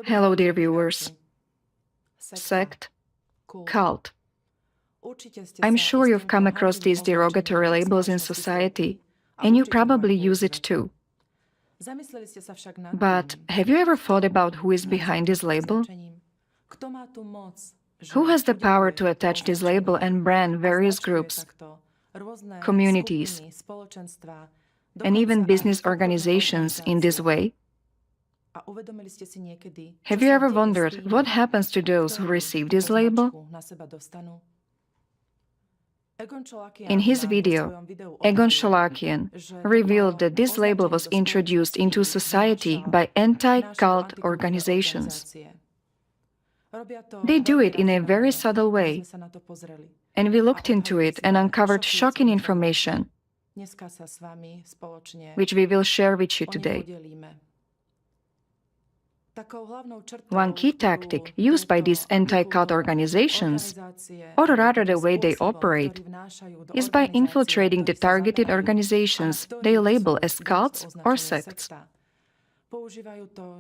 Hello, dear viewers. Sect, cult. I'm sure you've come across these derogatory labels in society, and you probably use it too. But have you ever thought about who is behind this label? Who has the power to attach this label and brand various groups, communities, and even business organizations in this way? Have you ever wondered what happens to those who receive this label? In his video, Egon Shalakian revealed that this label was introduced into society by anti-cult organizations. They do it in a very subtle way, and we looked into it and uncovered shocking information, which we will share with you today. One key tactic used by these anti-cult organizations, or rather the way they operate, is by infiltrating the targeted organizations they label as cults or sects.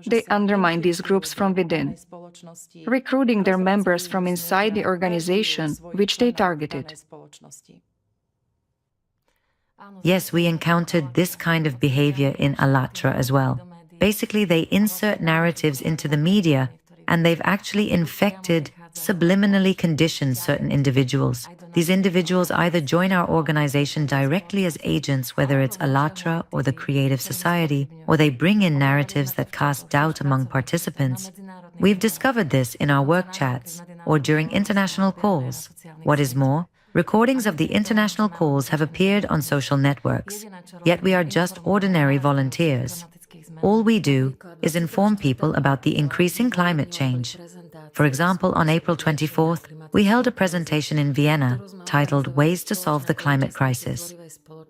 They undermine these groups from within, recruiting their members from inside the organization which they targeted. Yes, we encountered this kind of behavior in Alatra as well. Basically, they insert narratives into the media, and they've actually infected, subliminally conditioned certain individuals. These individuals either join our organization directly as agents, whether it's Alatra or the Creative Society, or they bring in narratives that cast doubt among participants. We've discovered this in our work chats or during international calls. What is more, recordings of the international calls have appeared on social networks, yet we are just ordinary volunteers. All we do is inform people about the increasing climate change. For example, on April 24th, we held a presentation in Vienna titled Ways to Solve the Climate Crisis,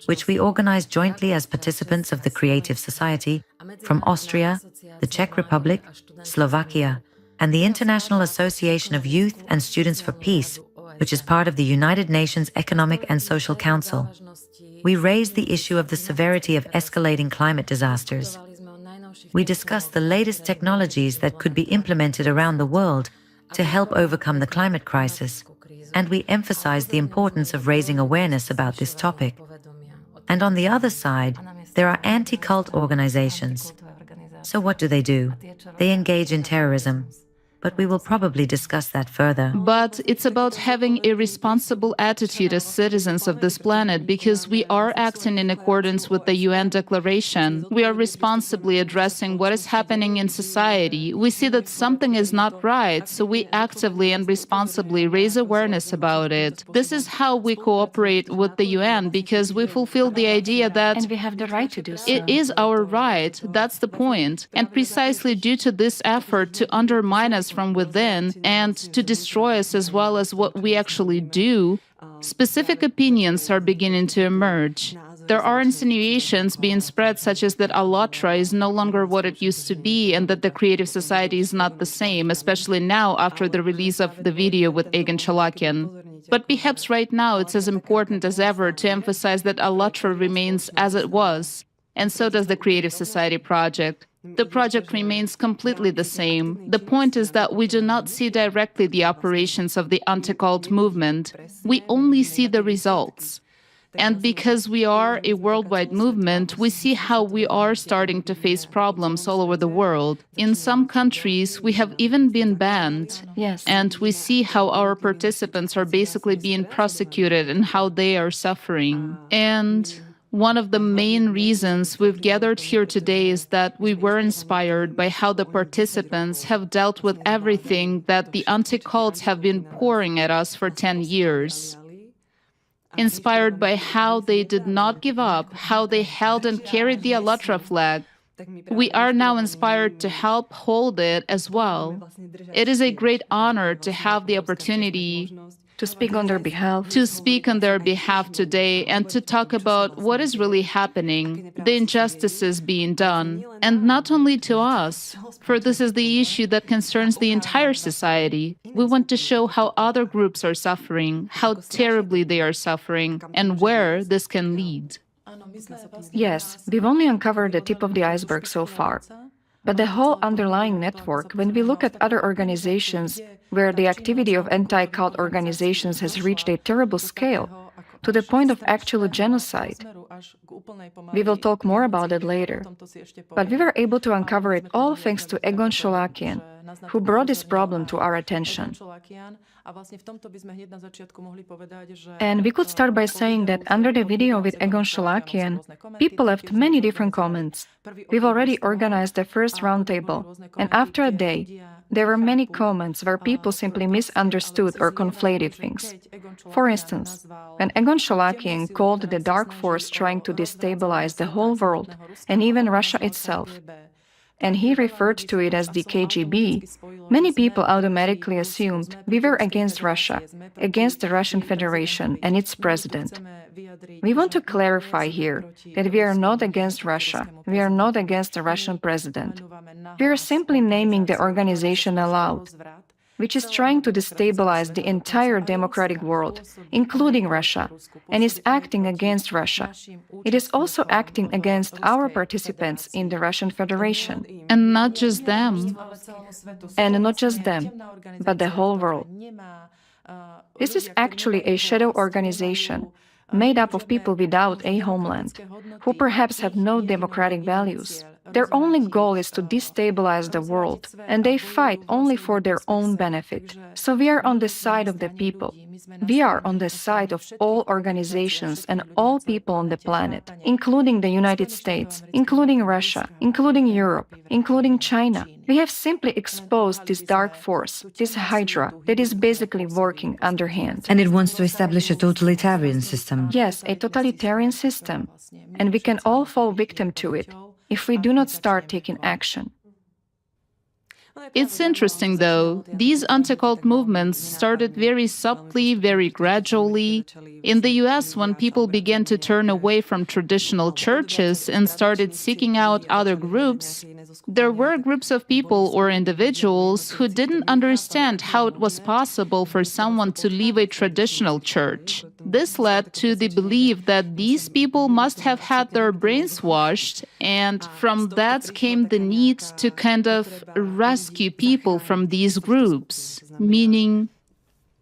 which we organized jointly as participants of the Creative Society from Austria, the Czech Republic, Slovakia, and the International Association of Youth and Students for Peace, which is part of the United Nations Economic and Social Council. We raised the issue of the severity of escalating climate disasters. We discussed the latest technologies that could be implemented around the world to help overcome the climate crisis, and we emphasized the importance of raising awareness about this topic. And on the other side, there are anti-cult organizations. So what do? They engage in terrorism. But we will probably discuss that further. But it's about having a responsible attitude as citizens of this planet, because we are acting in accordance with the UN Declaration. We are responsibly addressing what is happening in society. We see that something is not right, so we actively and responsibly raise awareness about it. This is how we cooperate with the UN, because we fulfill the idea that... And we have the right to do so. It is our right, that's the point. And precisely due to this effort to undermine us from within and to destroy us as well as what we actually do, specific opinions are beginning to emerge. There are insinuations being spread such as that Alatra is no longer what it used to be and that the Creative Society is not the same, especially now after the release of the video with Egon Shalakian. But perhaps right now it's as important as ever to emphasize that Alatra remains as it was, and so does the Creative Society project. The project remains completely the same. The point is that we do not see directly the operations of the anti-cult movement. We only see the results. And because we are a worldwide movement, we see how we are starting to face problems all over the world. In some countries, we have even been banned. Yes. And we see how our participants are basically being prosecuted and how they are suffering. And one of the main reasons we've gathered here today is that we were inspired by how the participants have dealt with everything that the anti-cults have been pouring at us for 10 years. Inspired by how they did not give up, how they held and carried the Alatra flag, we are now inspired to help hold it as well. It is a great honor to have the opportunity to speak on their behalf. To speak on their behalf today and to talk about what is really happening, the injustices being done, and not only to us, for this is the issue that concerns the entire society. We want to show how other groups are suffering, how terribly they are suffering, and where this can lead. Yes, we've only uncovered the tip of the iceberg so far. But the whole underlying network, when we look at other organizations where the activity of anti-cult organizations has reached a terrible scale, to the point of actual genocide. We will talk more about it later. But we were able to uncover it all thanks to Egon Sholakian, who brought this problem to our attention. And we could start by saying that under the video with Egon Sholakian, people left many different comments. We've already organized the first roundtable, and after a day, there were many comments where people simply misunderstood or conflated things. For instance, when Egon Sholakian called the dark force trying to destabilize the whole world, and even Russia itself, and he referred to it as the KGB, many people automatically assumed we were against Russia, against the Russian Federation and its president. We want to clarify here that we are not against Russia, we are not against the Russian president. We are simply naming the organization aloud, which is trying to destabilize the entire democratic world, including Russia, and is acting against Russia. It is also acting against our participants in the Russian Federation. And not just them. And not just them, but the whole world. This is actually a shadow organization made up of people without a homeland, who perhaps have no democratic values. Their only goal is to destabilize the world, and they fight only for their own benefit. So we are on the side of the people. We are on the side of all organizations and all people on the planet, including the United States, including Russia, including Europe, including China. We have simply exposed this dark force, this hydra that is basically working underhand. And it wants to establish a totalitarian system. Yes, a totalitarian system. And we can all fall victim to it if we do not start taking action. It's interesting, though. These anti-cult movements started very subtly, very gradually. In the US, when people began to turn away from traditional churches and started seeking out other groups, there were groups of people or individuals who didn't understand how it was possible for someone to leave a traditional church. This led to the belief that these people must have had their brains washed, and from that came the need to kind of rescue people from these groups, meaning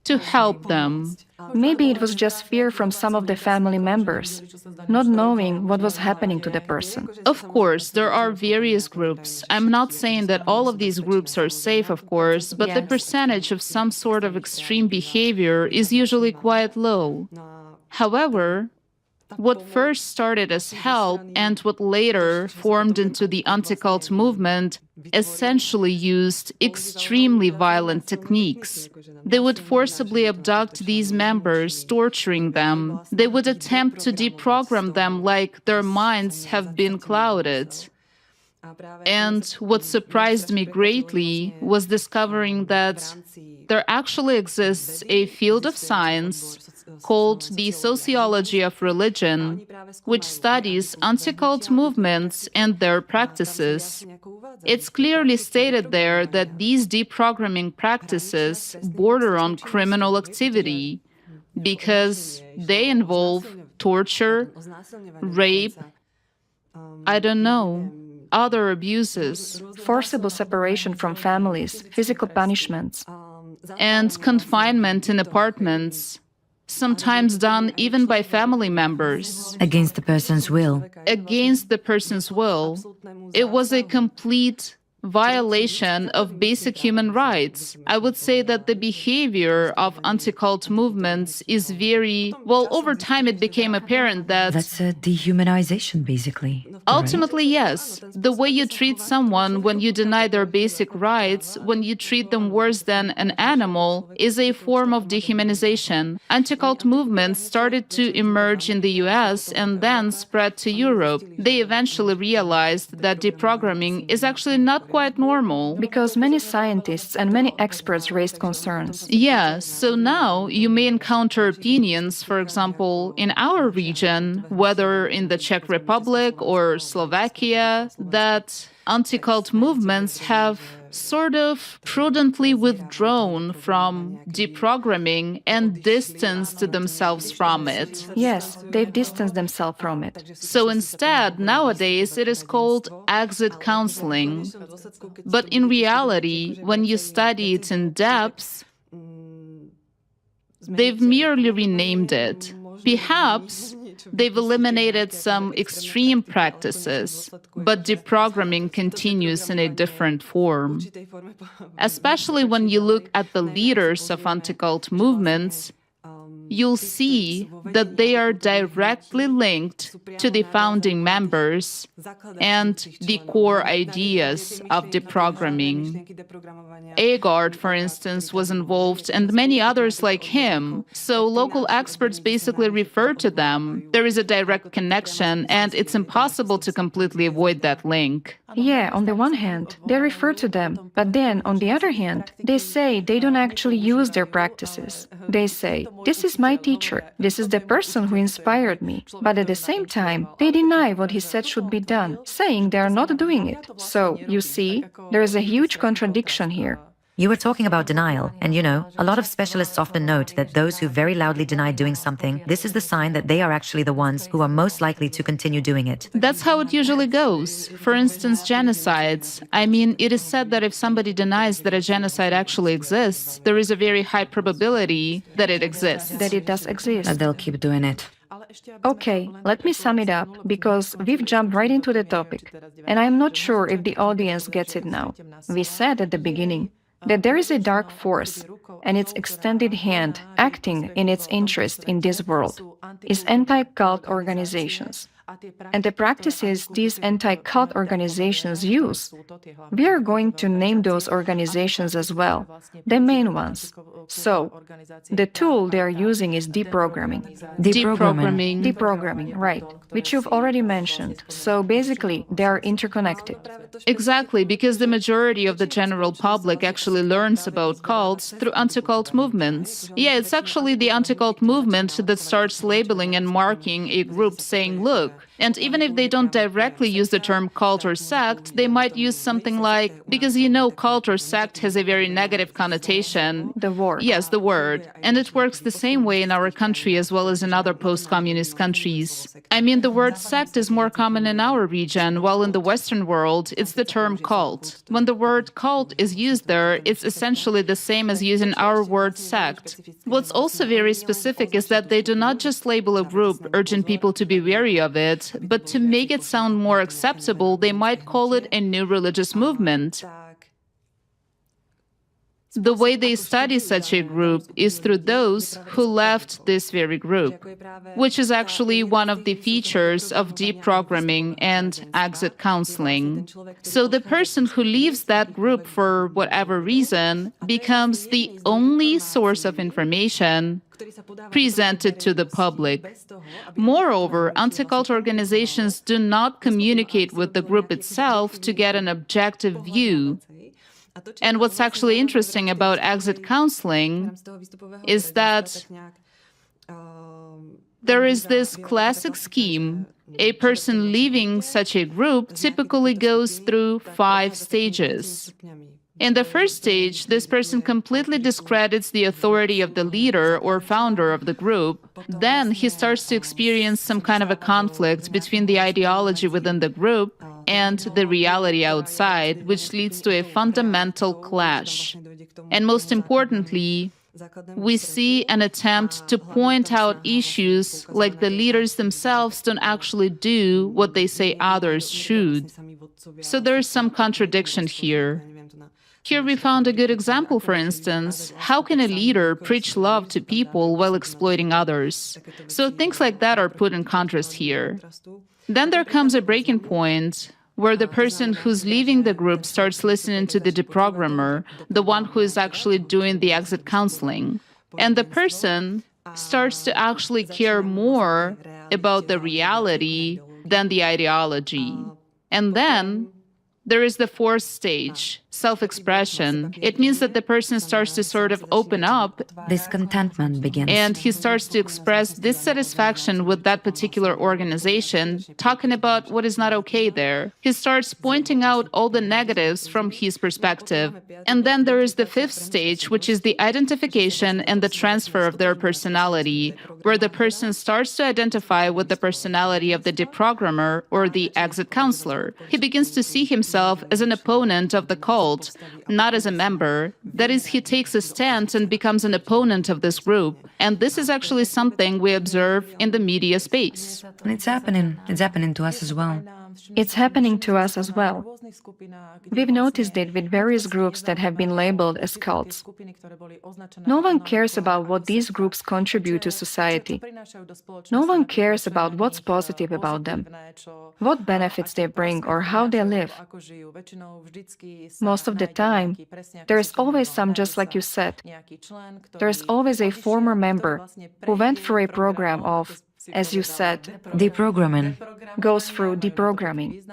to help them. Maybe it was just fear from some of the family members, not knowing what was happening to the person. Of course, there are various groups. I'm not saying that all of these groups are safe, of course, but the percentage of some sort of extreme behavior is usually quite low. However, what first started as help and what later formed into the anti-cult movement essentially used extremely violent techniques. They would forcibly abduct these members, torturing them. They would attempt to deprogram them like their minds have been clouded. And what surprised me greatly was discovering that there actually exists a field of science called the sociology of religion, which studies anti-cult movements and their practices. It's clearly stated there that these deprogramming practices border on criminal activity because they involve torture, rape, other abuses, forcible separation from families, physical punishments, and confinement in apartments, sometimes done even by family members. Against the person's will. Against the person's will. It was a complete violation of basic human rights. I would say that the behavior of anti-cult movements is very, well, over time it became apparent that... That's a dehumanization, basically. Ultimately, yes. The way you treat someone when you deny their basic rights, when you treat them worse than an animal, is a form of dehumanization. Anti-cult movements started to emerge in the US and then spread to Europe. They eventually realized that deprogramming is actually not quite normal. Because many scientists and many experts raised concerns. Yeah, so now you may encounter opinions, for example, in our region, whether in the Czech Republic or Slovakia, that anti-cult movements have sort of prudently withdrawn from deprogramming and distanced themselves from it. Yes, they've distanced themselves from it. So instead, nowadays, it is called exit counseling. But in reality, when you study it in depth, they've merely renamed it. Perhaps they've eliminated some extreme practices, but deprogramming continues in a different form. Especially when you look at the leaders of anti-cult movements, you'll see that they are directly linked to the founding members and the core ideas of deprogramming. Agard, for instance, was involved, and many others like him. So local experts basically refer to them. There is a direct connection, and it's impossible to completely avoid that link. Yeah, on the one hand, they refer to them, but then, on the other hand, they say they don't actually use their practices. They say, this is my teacher, this is the person who inspired me. But at the same time, they deny what he said should be done, saying they are not doing it. So, you see, there is a huge contradiction here. You were talking about denial, and a lot of specialists often note that those who very loudly deny doing something, this is the sign that they are actually the ones who are most likely to continue doing it. That's how it usually goes. For instance, genocides. I mean, it is said that if somebody denies that a genocide actually exists, there is a very high probability that it exists. That it does exist. And they'll keep doing it. Okay, let me sum it up, because we've jumped right into the topic, and I'm not sure if the audience gets it now. We said at the beginning that there is a dark force, and its extended hand acting in its interest in this world is anti-cult organizations. And the practices these anti-cult organizations use, we are going to name those organizations as well, the main ones. So, the tool they are using is deprogramming. Deprogramming, right, which you've already mentioned. So basically, they are interconnected. Exactly, because the majority of the general public actually learns about cults through anti-cult movements. Yeah, it's actually the anti-cult movement that starts labeling and marking a group, saying, look. And even if they don't directly use the term cult or sect, they might use something like, because cult or sect has a very negative connotation. The word. Yes, the word. And it works the same way in our country as well as in other post-communist countries. I mean, the word sect is more common in our region, while in the Western world, it's the term cult. When the word cult is used there, it's essentially the same as using our word sect. What's also very specific is that they do not just label a group, urging people to be wary of it, but to make it sound more acceptable, they might call it a new religious movement. The way they study such a group is through those who left this very group, which is actually one of the features of deprogramming and exit counseling. So the person who leaves that group for whatever reason becomes the only source of information presented to the public. Moreover, anti-cult organizations do not communicate with the group itself to get an objective view. And what's actually interesting about exit counseling is that there is this classic scheme. A person leaving such a group typically goes through 5 stages. In the first stage, this person completely discredits the authority of the leader or founder of the group. Then he starts to experience some kind of a conflict between the ideology within the group and the reality outside, which leads to a fundamental clash. And most importantly, we see an attempt to point out issues like the leaders themselves don't actually do what they say others should. So there is some contradiction here. Here we found a good example, for instance. How can a leader preach love to people while exploiting others? So things like that are put in contrast here. Then there comes a breaking point where the person who's leaving the group starts listening to the deprogrammer, the one who is actually doing the exit counseling. And the person starts to actually care more about the reality than the ideology. And then There is the fourth stage, self-expression. It means that the person starts to sort of open up. Discontentment begins. And he starts to express dissatisfaction with that particular organization, talking about what is not okay there. He starts pointing out all the negatives from his perspective. And then there is the fifth stage, which is the identification and the transfer of their personality, where the person starts to identify with the personality of the deprogrammer or the exit counselor. He begins to see himself as an opponent of the cult, not as a member. That is, he takes a stance and becomes an opponent of this group. And this is actually something we observe in the media space. And it's happening. It's happening to us as well. It's happening to us as well. We've noticed it with various groups that have been labeled as cults. No one cares about what these groups contribute to society. No one cares about what's positive about them, what benefits they bring or how they live. Most of the time, there is always some, just like you said. There is always a former member who went through a program of, as you said, Deprogramming. goes through deprogramming.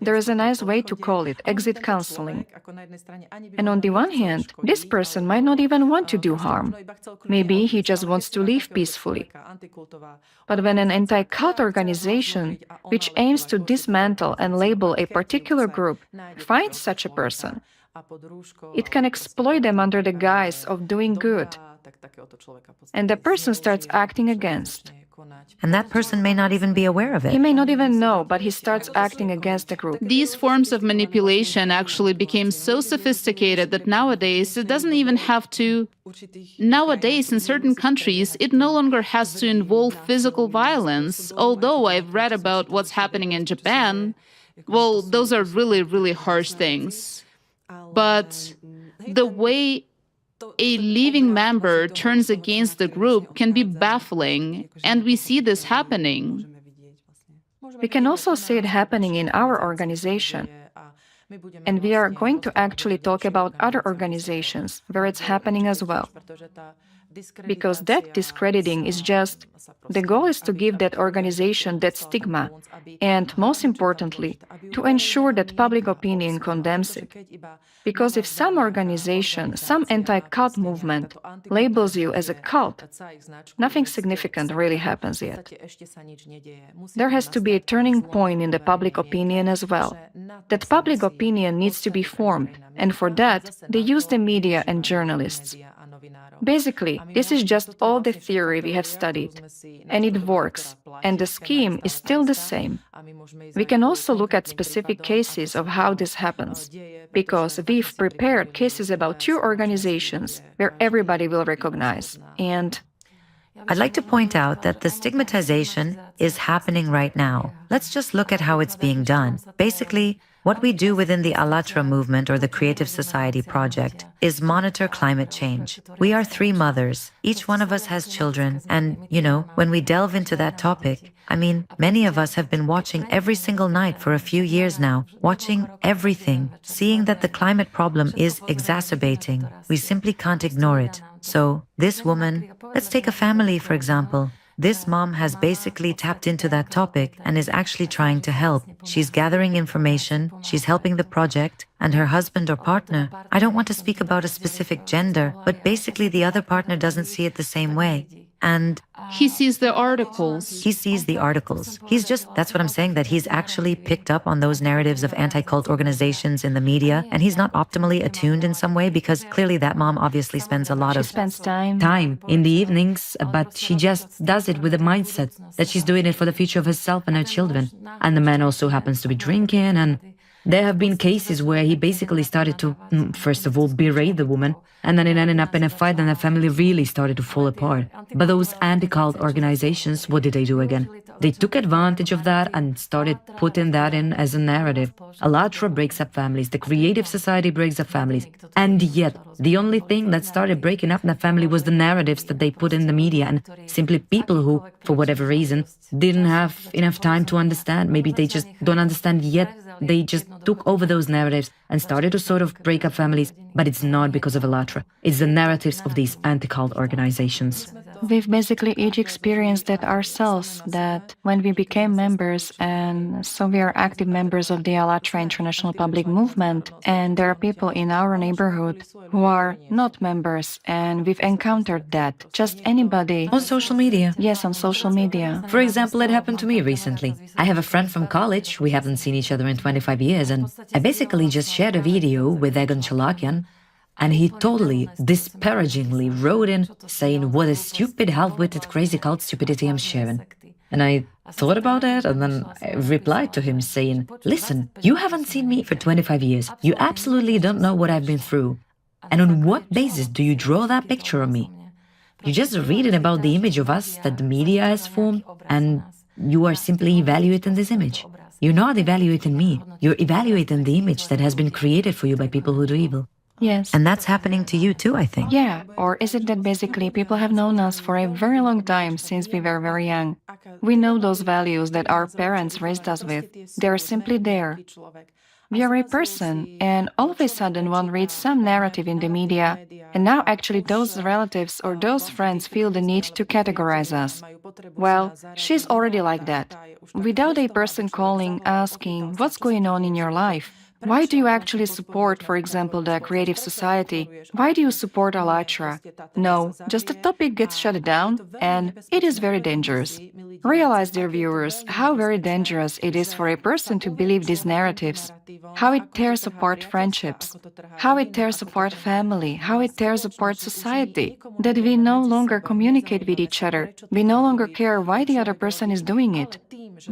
There is a nice way to call it exit counseling. And on the one hand, this person might not even want to do harm. Maybe he just wants to live peacefully. But when an anti-cult organization, which aims to dismantle and label a particular group, finds such a person, it can exploit them under the guise of doing good. And the person starts acting against. And that person may not even be aware of He it. may not even know, but he starts acting against the group. These forms of manipulation actually became so sophisticated that nowadays it doesn't even have to. Nowadays, in certain countries, it no longer has to involve physical violence. Although I've read about what's happening in Japan, well, those are really, really harsh things. But the way a leaving member turns against the group can be baffling, and we see this happening. We can also see it happening in our organization. And we are going to actually talk about other organizations where it's happening as well. Because that discrediting is just, the goal is to give that organization that stigma, and most importantly, to ensure that public opinion condemns it. Because if some organization, some anti-cult movement labels you as a cult, nothing significant really happens yet. There has to be a turning point in the public opinion as well. That public opinion needs to be formed, and for that, they use the media and journalists. Basically, this is just all the theory we have studied, and it works, and the scheme is still the same. We can also look at specific cases of how this happens, because we've prepared cases about 2 organizations where everybody will recognize, and I'd like to point out that the stigmatization is happening right now. Let's just look at how it's being done. Basically, what we do within the Allatra movement or the Creative Society project is monitor climate change. We are 3 mothers. Each one of us has children. And, when we delve into that topic, many of us have been watching every single night for a few years now, watching everything, seeing that the climate problem is exacerbating. We simply can't ignore it. So, this woman, let's take a family, for example. This mom has basically tapped into that topic and is actually trying to help. She's gathering information, she's helping the project, and her husband or partner, I don't want to speak about a specific gender, but basically the other partner doesn't see it the same way. And he sees the articles. He sees the articles. That's what I'm saying, that he's actually picked up on those narratives of anti-cult organizations in the media, and he's not optimally attuned in some way, because clearly that mom obviously spends a lot of time in the evenings, but she just does it with a mindset that she's doing it for the future of herself and her children. And the man also happens to be drinking, and there have been cases where he basically started to, first of all, berate the woman, and then it ended up in a fight, and the family really started to fall apart. But those anti-cult organizations, what did they do again? They took advantage of that and started putting that in as a narrative. Allatra breaks up families, the Creative Society breaks up families, and yet the only thing that started breaking up the family was the narratives that they put in the media, and simply people who, for whatever reason, didn't have enough time to understand. Maybe they just don't understand yet. They just took over those narratives and started to sort of break up families, but it's not because of Allatra. It's the narratives of these anti-cult organizations. We've basically each experienced that ourselves, that when we became members, and so we are active members of the Alatra International Public Movement, and there are people in our neighborhood who are not members, and we've encountered that. Just anybody. On social media. Yes, on social media. For example, it happened to me recently. I have a friend from college, we haven't seen each other in 25 years, and I basically just shared a video with Egon Chalakian, and he totally, disparagingly wrote in saying what a stupid, half-witted, crazy cult stupidity I'm sharing. And I thought about it, and then I replied to him saying, listen, you haven't seen me for 25 years. You absolutely don't know what I've been through. And on what basis do you draw that picture of me? You're just reading about the image of us that the media has formed, and you are simply evaluating this image. You're not evaluating me. You're evaluating the image that has been created for you by people who do evil. Yes. And that's happening to you too, I think. Yeah, or is it that basically people have known us for a very long time since we were very young? We know those values that our parents raised us with. They're simply there. We are a person, and all of a sudden one reads some narrative in the media, and now actually those relatives or those friends feel the need to categorize us. Well, she's already like that. Without a person calling, asking, what's going on in your life? Why do you actually support, for example, the Creative Society? Why do you support Alatra? No, just the topic gets shut down, and it is very dangerous. Realize, dear viewers, how very dangerous it is for a person to believe these narratives, how it tears apart friendships, how it tears apart family, how it tears apart society, that we no longer communicate with each other, we no longer care why the other person is doing it.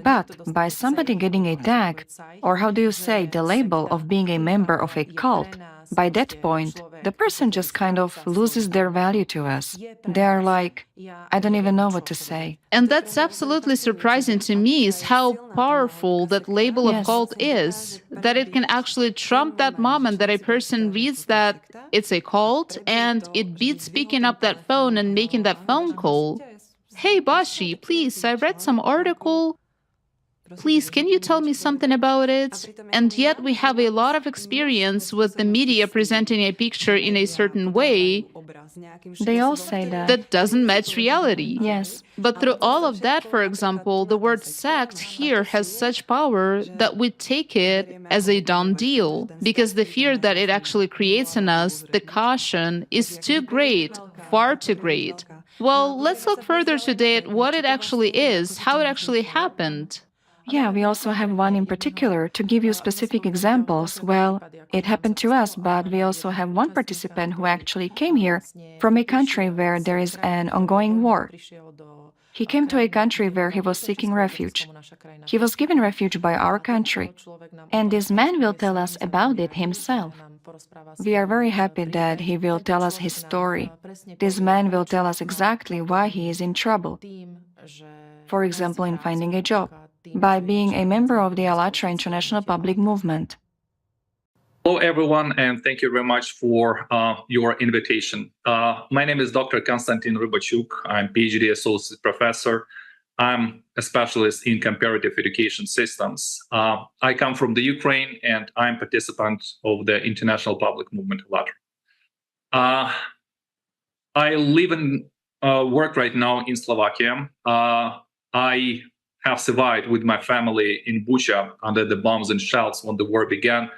But by somebody getting a tag, or how do you say, the label of being a member of a cult, by that point, the person just kind of loses their value to us. They are like, I don't even know what to say. And that's absolutely surprising to me, is how powerful that label of Yes. cult is, that it can actually trump that moment that a person reads that it's a cult, and it beats picking up that phone and making that phone call. Hey, Bashi, please, I read some article. Please, can you tell me something about it? And yet we have a lot of experience with the media presenting a picture in a certain way They all say that. that doesn't match reality. Yes. But through all of that, for example, the word sect here has such power that we take it as a done deal, because the fear that it actually creates in us, the caution, is too great, far too great. Well, let's look further today at what it actually is, how it actually happened. Yeah, we also have one in particular. To give you specific examples, well, it happened to us, but we also have one participant who actually came here from a country where there is an ongoing war. He came to a country where he was seeking refuge. He was given refuge by our country, and this man will tell us about it himself. We are very happy that he will tell us his story. This man will tell us exactly why he is in trouble. For example, in finding a job, by being a member of the Alatra International Public Movement. Hello, everyone, and thank you very much for your invitation. My name is Dr. Konstantin Rybachuk. I'm PhD Associate Professor. I'm a specialist in comparative education systems. I come from the Ukraine, and I'm participant of the International Public Movement Alatra. I live and work right now in Slovakia. I have survived with my family in Bucha under the bombs and shells when the war began.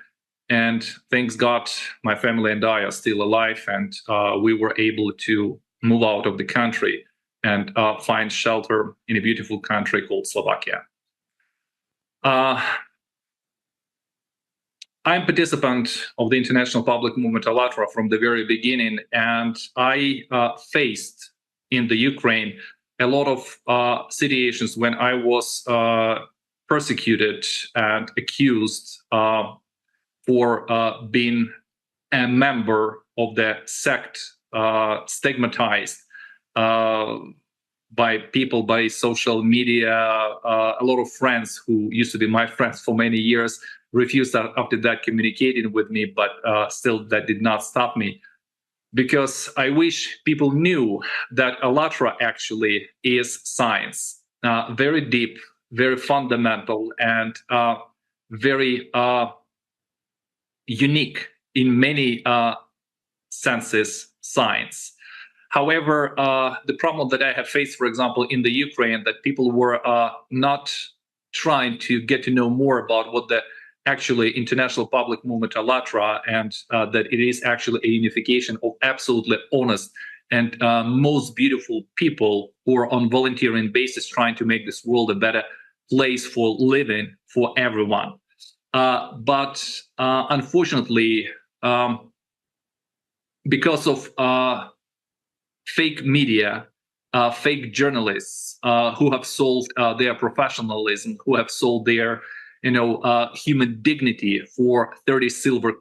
And thanks God, my family and I are still alive, and we were able to move out of the country and find shelter in a beautiful country called Slovakia. I'm participant of the International Public Movement Alatra from the very beginning, and I faced in the Ukraine a lot of situations when I was persecuted and accused for being a member of the sect, stigmatized by people, by social media. A lot of friends who used to be my friends for many years refused after that communicating with me, but still that did not stop me. Because I wish people knew that Alatra actually is science, very deep, very fundamental, and very unique in many senses science. However, the problem that I have faced, for example, in the Ukraine, that people were not trying to get to know more about what the actually international public movement Allatra, and that it is actually a unification of absolutely honest and most beautiful people who are on volunteering basis trying to make this world a better place for living for everyone. But unfortunately, because of fake media, fake journalists who have sold their professionalism, who have sold their human dignity for 30 silver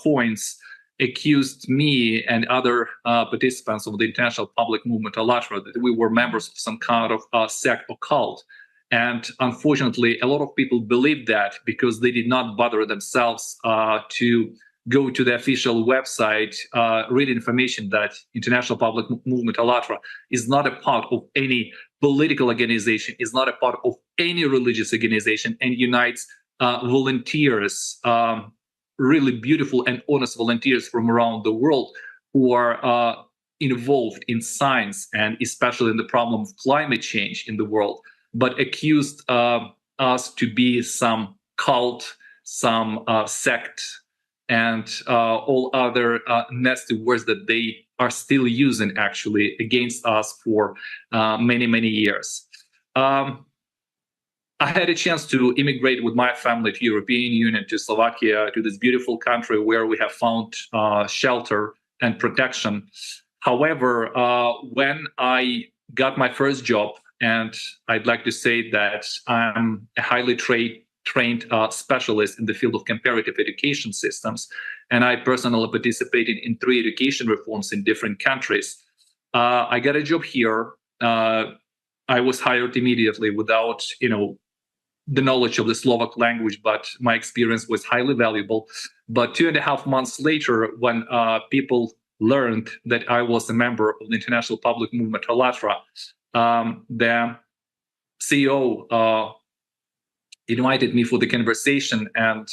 coins, accused me and other participants of the international public movement Allatra that we were members of some kind of sect or cult. And unfortunately, a lot of people believed that because they did not bother themselves to go to the official website, read information that International Public Movement Allatra is not a part of any political organization, is not a part of any religious organization, and unites volunteers, really beautiful and honest volunteers from around the world who are involved in science and especially in the problem of climate change in the world, but accused us to be some cult, some sect, and all other nasty words that they are still using actually against us for many, many years. I had a chance to immigrate with my family to European Union, to Slovakia, to this beautiful country where we have found shelter and protection. However, when I got my first job, and I'd like to say that I'm a highly trained specialist in the field of comparative education systems, and I personally participated in 3 education reforms in different countries. I got a job here. I was hired immediately without, the knowledge of the Slovak language, but my experience was highly valuable. But 2.5 months later, when people learned that I was a member of the International Public Movement Allatra, the CEO invited me for the conversation, and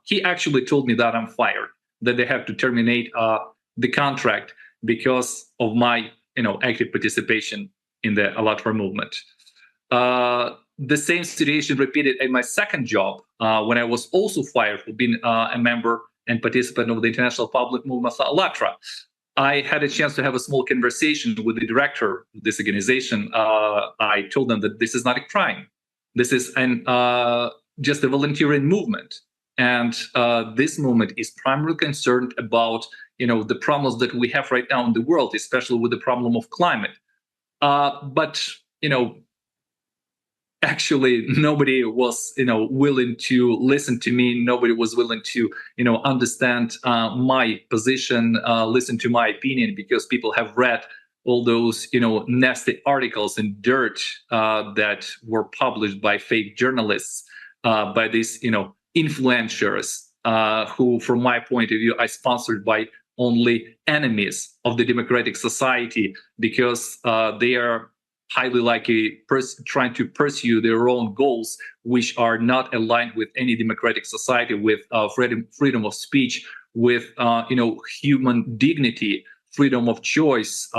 he actually told me that I'm fired, that they have to terminate the contract because of my active participation in the Allatra movement. The same situation repeated in my second job when I was also fired for being a member and participant of the International Public Movement Allatra. I had a chance to have a small conversation with the director of this organization. I told them that this is not a crime. This is just a volunteering movement. And this movement is primarily concerned about the problems that we have right now in the world, especially with the problem of climate. But actually nobody was willing to listen to me. Nobody was willing to understand my position, listen to my opinion, because people have read all those nasty articles and dirt that were published by fake journalists, by these influencers who, from my point of view, are sponsored by only enemies of the democratic society, because they are highly likely trying to pursue their own goals, which are not aligned with any democratic society, with freedom of speech, with human dignity, freedom of choice,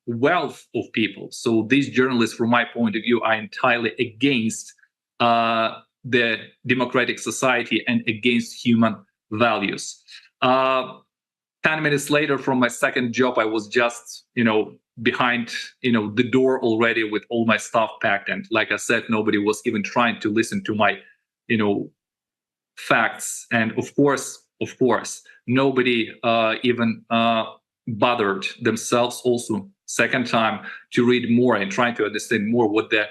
wealth of people. So these journalists, from my point of view, are entirely against the democratic society and against human values. 10 minutes later from my second job, I was just, behind, the door already with all my stuff packed. And like I said, nobody was even trying to listen to my, facts. And of course, nobody even bothered themselves also second time to read more and trying to understand more what the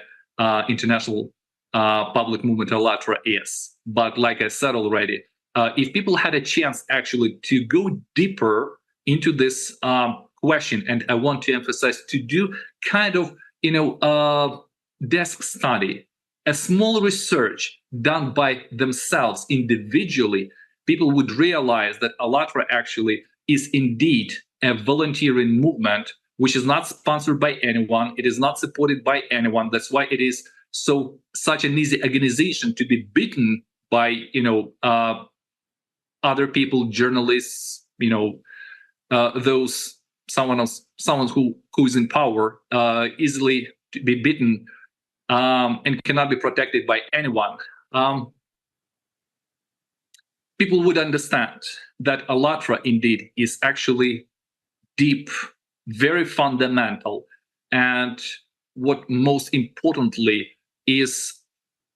International Public Movement Allatra is. But like I said already, if people had a chance actually to go deeper into this question, and I want to emphasize, to do kind of desk study, a small research done by themselves individually, people would realize that Allatra actually is indeed a volunteering movement, which is not sponsored by anyone. It is not supported by anyone. That's why it is such an easy organization to be beaten by other people, journalists, those someone who is in power, easily to be beaten, and cannot be protected by anyone, people would understand that Allatra indeed is actually deep, very fundamental, and what most importantly is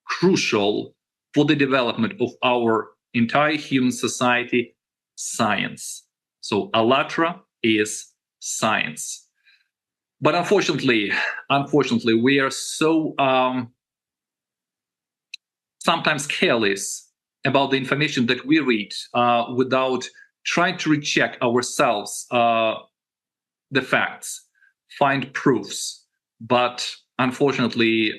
crucial for the development of our entire human society, science. So Allatra is science. But unfortunately, we are so sometimes careless about the information that we read without trying to recheck ourselves the facts, find proofs. But unfortunately,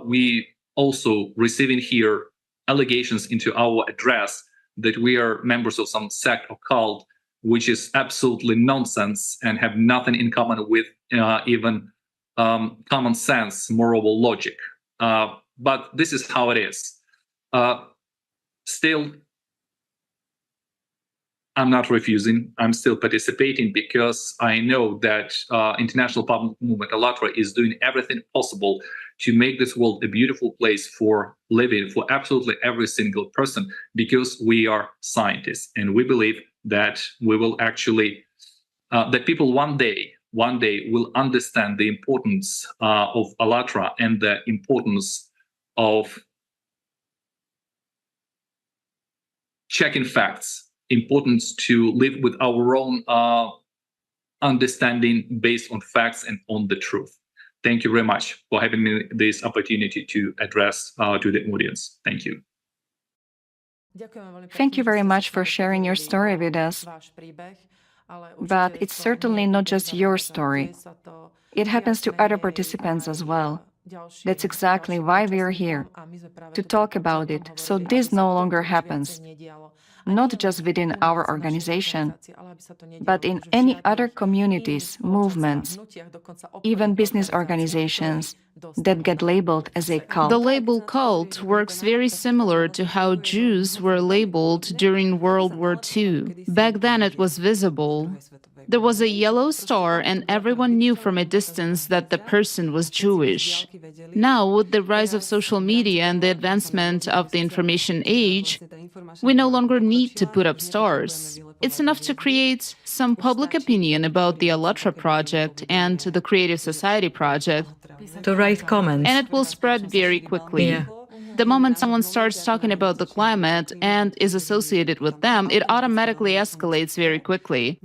we also receiving here allegations into our address that we are members of some sect or cult, which is absolutely nonsense and have nothing in common with even common sense, moral logic. But this is how it is. Still, I'm not refusing. I'm still participating because I know that international public movement Allatra is doing everything possible to make this world a beautiful place for living for absolutely every single person, because we are scientists and we believe that we will actually that people one day will understand the importance of Allatra and the importance of checking facts, importance to live with our own understanding based on facts and on the truth. Thank you very much for having me this opportunity to address to the audience. Thank you. Thank you very much for sharing your story with us. But it's certainly not just your story. It happens to other participants as well. That's exactly why we are here, to talk about it, so this no longer happens, not just within our organization, but in any other communities, movements, even business organizations that get labeled as a cult. The label cult works very similar to how Jews were labeled during World War II. Back then it was visible. There was a yellow star and everyone knew from a distance that the person was Jewish. Now, with the rise of social media and the advancement of the information age, we no longer need to put up stars. It's enough to create some public opinion about the Allatra project and the Creative Society project. To write comments. And it will spread very quickly. Yeah. The moment someone starts talking about the climate and is associated with them, it automatically escalates very quickly.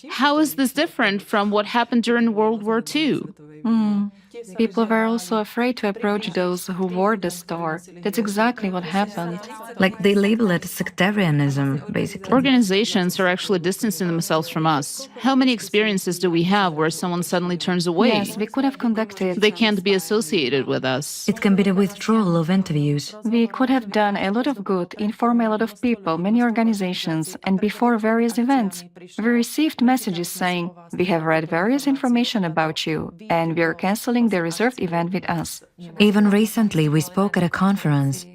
How is this different from what happened during World War II? People were also afraid to approach those who wore the star. That's exactly what happened. Like they label it sectarianism, basically. Organizations are actually distancing themselves from us. How many experiences do we have where someone suddenly turns away? Yes, we could have conducted. They can't be associated with us. It can be the withdrawal of interviews. We could have done a lot of good, inform a lot of people, many organizations, and before various events. We received messages saying, "We have read various information about you, and we are canceling the reserved event with us." Even recently, we spoke at a conference.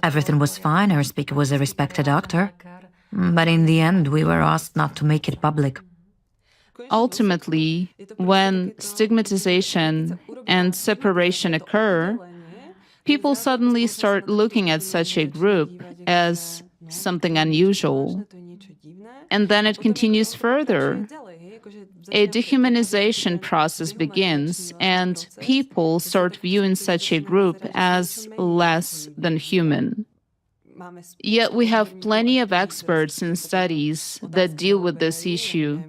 Everything was fine, our speaker was a respected doctor. But in the end, we were asked not to make it public. Ultimately, when stigmatization and separation occur, people suddenly start looking at such a group as something unusual. And then it continues further. A dehumanization process begins, and people start viewing such a group as less than human. Yet we have plenty of experts and studies that deal with this issue.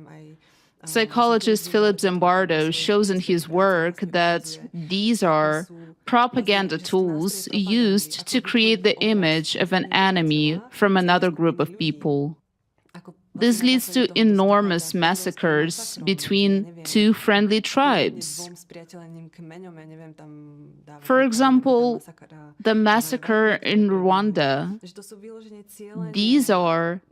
Psychologist Philip Zimbardo shows in his work that these are propaganda tools used to create the image of an enemy from another group of people. This leads to enormous massacres between two friendly tribes. For example, the massacre in Rwanda. These are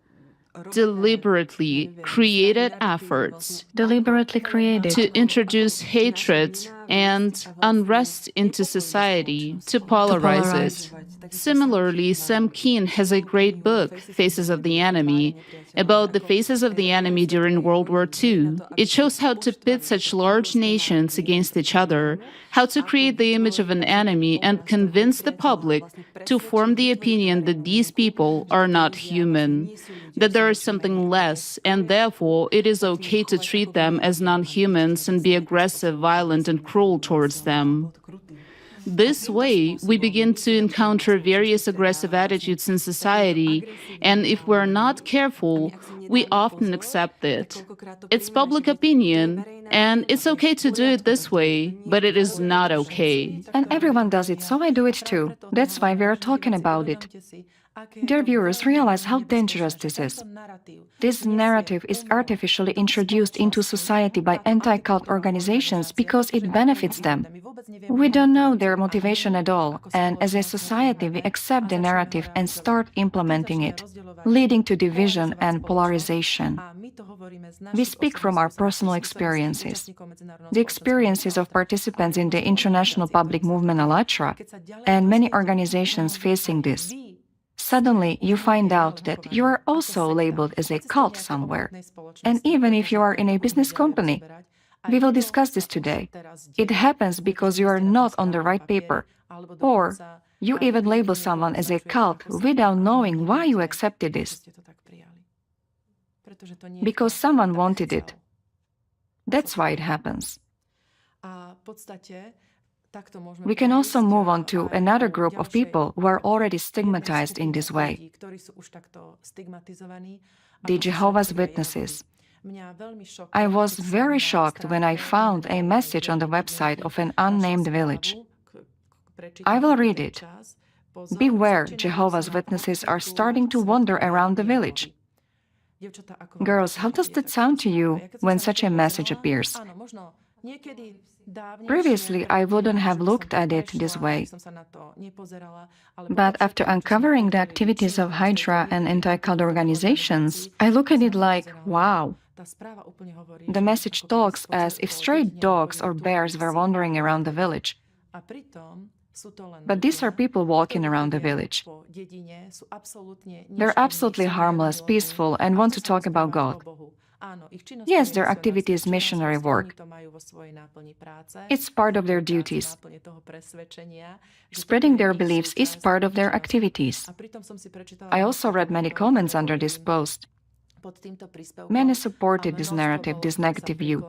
deliberately created efforts Deliberately created. to introduce hatred and unrest into society, to polarize it. Similarly, Sam Keen has a great book, Faces of the Enemy, about the faces of the enemy during World War II. It shows how to pit such large nations against each other, how to create the image of an enemy and convince the public to form the opinion that these people are not human, that there is something less, and therefore it is okay to treat them as non-humans and be aggressive, violent, and cruel towards them. This way, we begin to encounter various aggressive attitudes in society, and if we're not careful, we often accept it. It's public opinion, and it's okay to do it this way, but it is not okay. And everyone does it, so I do it too. That's why we're talking about it. Dear viewers, realize how dangerous this is. This narrative is artificially introduced into society by anti-cult organizations because it benefits them. We don't know their motivation at all, and as a society we accept the narrative and start implementing it, leading to division and polarization. We speak from our personal experiences, the experiences of participants in the international public movement *ALLATRA, and many organizations facing this. Suddenly, you find out that you are also labeled as a cult somewhere, and even if you are in a business company. We will discuss this today. It happens because you are not on the right paper, or you even label someone as a cult without knowing why you accepted this. Because someone wanted it. That's why it happens. We can also move on to another group of people who are already stigmatized in this way. The Jehovah's Witnesses. I was very shocked when I found a message on the website of an unnamed village. I will read it. Beware, Jehovah's Witnesses are starting to wander around the village. Girls, how does that sound to you when such a message appears? Previously, I wouldn't have looked at it this way. But after uncovering the activities of Hydra and anti-cult organizations, I look at it like, wow. The message talks as if stray dogs or bears were wandering around the village. But these are people walking around the village. They're absolutely harmless, peaceful, and want to talk about God. Yes, their activity is missionary work. It's part of their duties. Spreading their beliefs is part of their activities. I also read many comments under this post. Many supported this narrative, this negative view.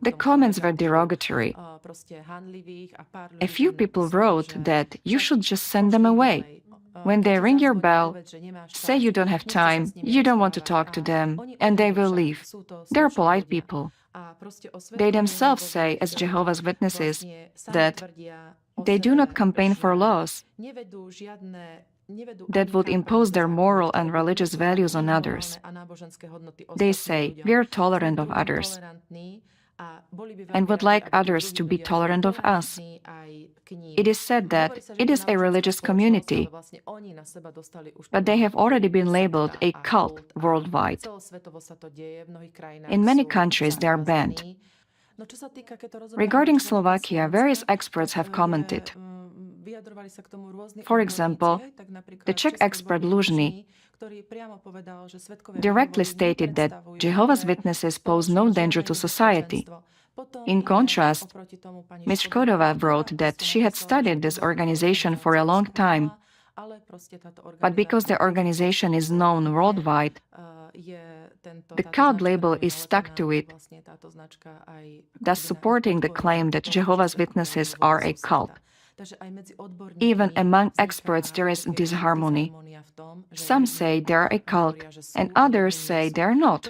The comments were derogatory. A few people wrote that you should just send them away. When they ring your bell, say you don't have time, you don't want to talk to them, and they will leave. They're polite people. They themselves say, as Jehovah's Witnesses, that they do not campaign for laws that would impose their moral and religious values on others. They say, we are tolerant of others and would like others to be tolerant of us. It is said that it is a religious community, but they have already been labeled a cult worldwide. In many countries, they are banned. Regarding Slovakia, various experts have commented. For example, the Czech expert Lužný directly stated that Jehovah's Witnesses pose no danger to society. In contrast, Ms. Škodová wrote that she had studied this organization for a long time, but because the organization is known worldwide, the cult label is stuck to it, thus supporting the claim that Jehovah's Witnesses are a cult. Even among experts there is disharmony. Some say they are a cult, and others say they are not.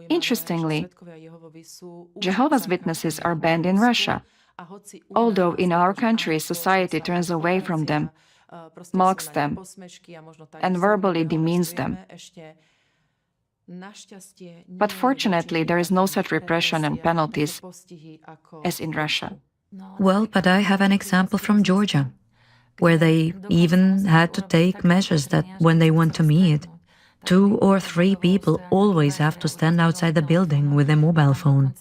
Interestingly, Jehovah's Witnesses are banned in Russia, although in our country society turns away from them, mocks them, and verbally demeans them. But fortunately, there is no such repression and penalties as in Russia. Well, but I have an example from Georgia, where they even had to take measures that when they want to meet, 2 or 3 people always have to stand outside the building with a mobile phone.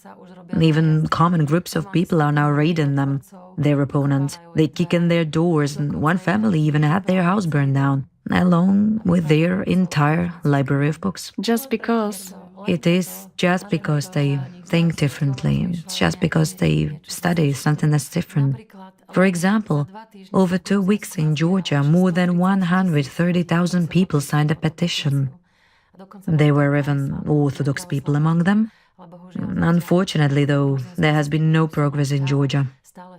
Even common groups of people are now raiding them, their opponents. They kick in their doors, and one family even had their house burned down, along with their entire library of books. Just because. It is just because they think differently. It's just because they study something that's different. For example, over 2 weeks in Georgia, more than 130,000 people signed a petition. There were even Orthodox people among them. Unfortunately, though, there has been no progress in Georgia.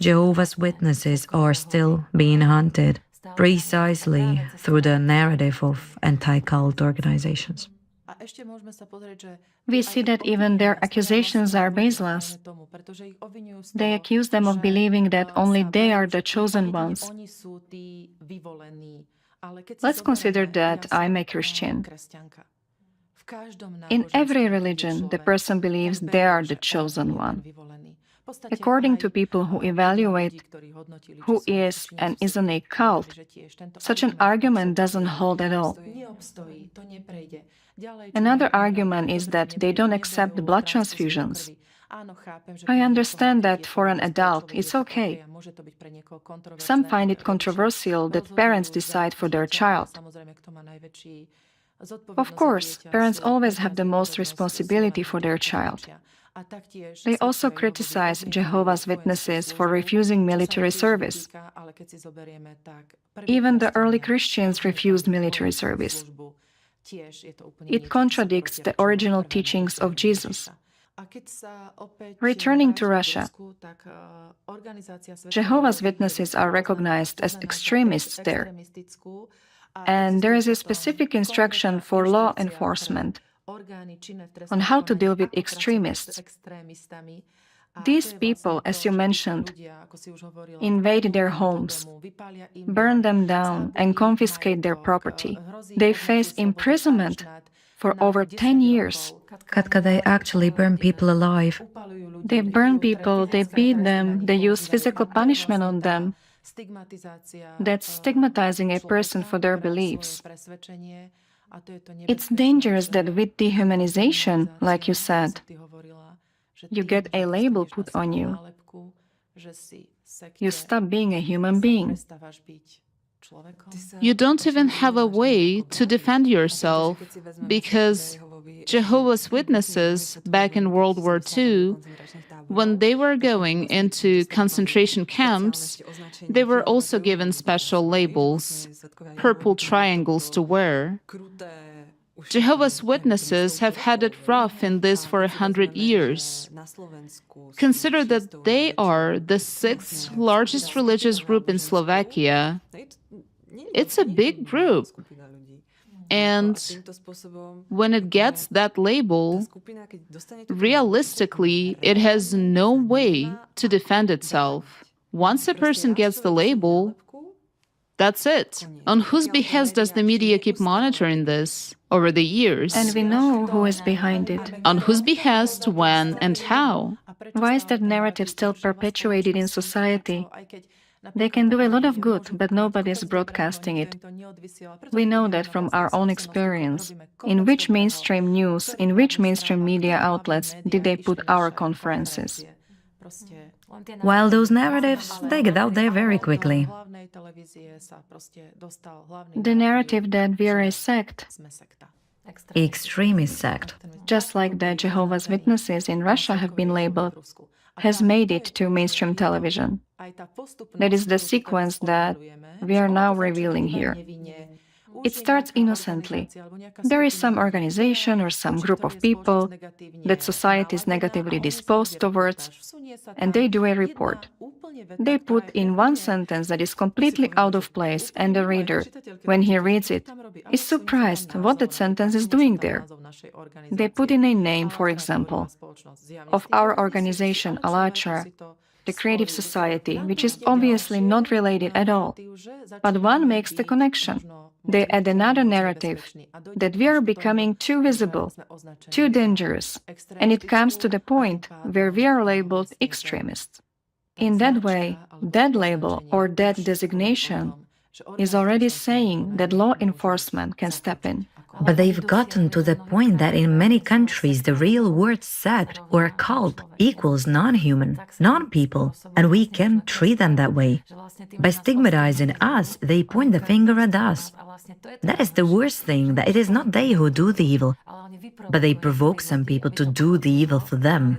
Jehovah's Witnesses are still being hunted, precisely through the narrative of anti-cult organizations. We see that even their accusations are baseless. They accuse them of believing that only they are the chosen ones. Let's consider that I'm a Christian. In every religion, the person believes they are the chosen one. According to people who evaluate who is and isn't a cult, such an argument doesn't hold at all. Another argument is that they don't accept blood transfusions. I understand that for an adult, it's okay. Some find it controversial that parents decide for their child. Of course, parents always have the most responsibility for their child. They also criticize Jehovah's Witnesses for refusing military service. Even the early Christians refused military service. It contradicts the original teachings of Jesus. Returning to Russia, Jehovah's Witnesses are recognized as extremists there, and there is a specific instruction for law enforcement on how to deal with extremists. These people, as you mentioned, invade their homes, burn them down, and confiscate their property. They face imprisonment for over 10 years. Katka, they actually burn people alive. They burn people, they beat them, they use physical punishment on them. That's stigmatizing a person for their beliefs. It's dangerous that with dehumanization, like you said, you get a label put on you. You stop being a human being. You don't even have a way to defend yourself because Jehovah's Witnesses back in World War II, when they were going into concentration camps, they were also given special labels, purple triangles to wear. Jehovah's Witnesses have had it rough in this for 100 years. Consider that they are the 6th largest religious group in Slovakia. It's a big group. And when it gets that label, realistically, it has no way to defend itself. Once a person gets the label, that's it. On whose behest does the media keep monitoring this over the years? And we know who is behind it. On whose behest, when, and how? Why is that narrative still perpetuated in society? They can do a lot of good, but nobody is broadcasting it. We know that from our own experience. In which mainstream news, in which mainstream media outlets did they put our conferences? While those narratives, they get out there very quickly. The narrative that we are a sect, Extremist sect. just like the Jehovah's Witnesses in Russia have been labeled, has made it to mainstream television. That is the sequence that we are now revealing here. It starts innocently. There is some organization or some group of people that society is negatively disposed towards, and they do a report. They put in one sentence that is completely out of place, and the reader, when he reads it, is surprised what that sentence is doing there. They put in a name, for example, of our organization, Alatra, the Creative Society, which is obviously not related at all. But one makes the connection. They add another narrative that we are becoming too visible, too dangerous, and it comes to the point where we are labeled extremists. In that way, that label or that designation is already saying that law enforcement can step in. But they've gotten to the point that in many countries the real word sect or cult equals non-human, non-people, and we can treat them that way. By stigmatizing us, they point the finger at us. That is the worst thing, that it is not they who do the evil, but they provoke some people to do the evil for them.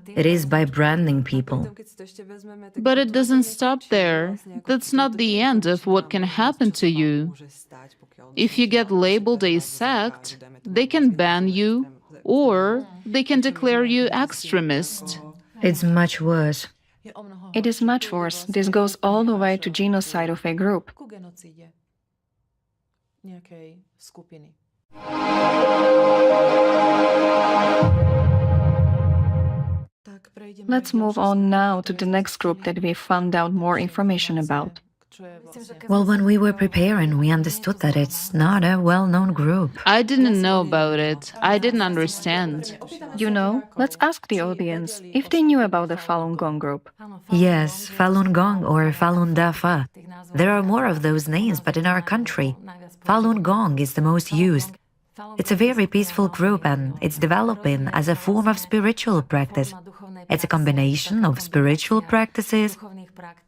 It is by branding people. But it doesn't stop there. That's not the end of what can happen to you. If you get labeled a sect, they can ban you, or they can declare you extremist. It's much worse. It is much worse. This goes all the way to genocide of a group. Let's move on now to the next group that we found out more information about. Well, when we were preparing, we understood that it's not a well-known group. I didn't know about it. I didn't understand. You know, let's ask the audience if they knew about the Falun Gong group. Yes, Falun Gong or Falun Dafa. There are more of those names, but in our country, Falun Gong is the most used. It's a very peaceful group and it's developing as a form of spiritual practice. It's a combination of spiritual practices,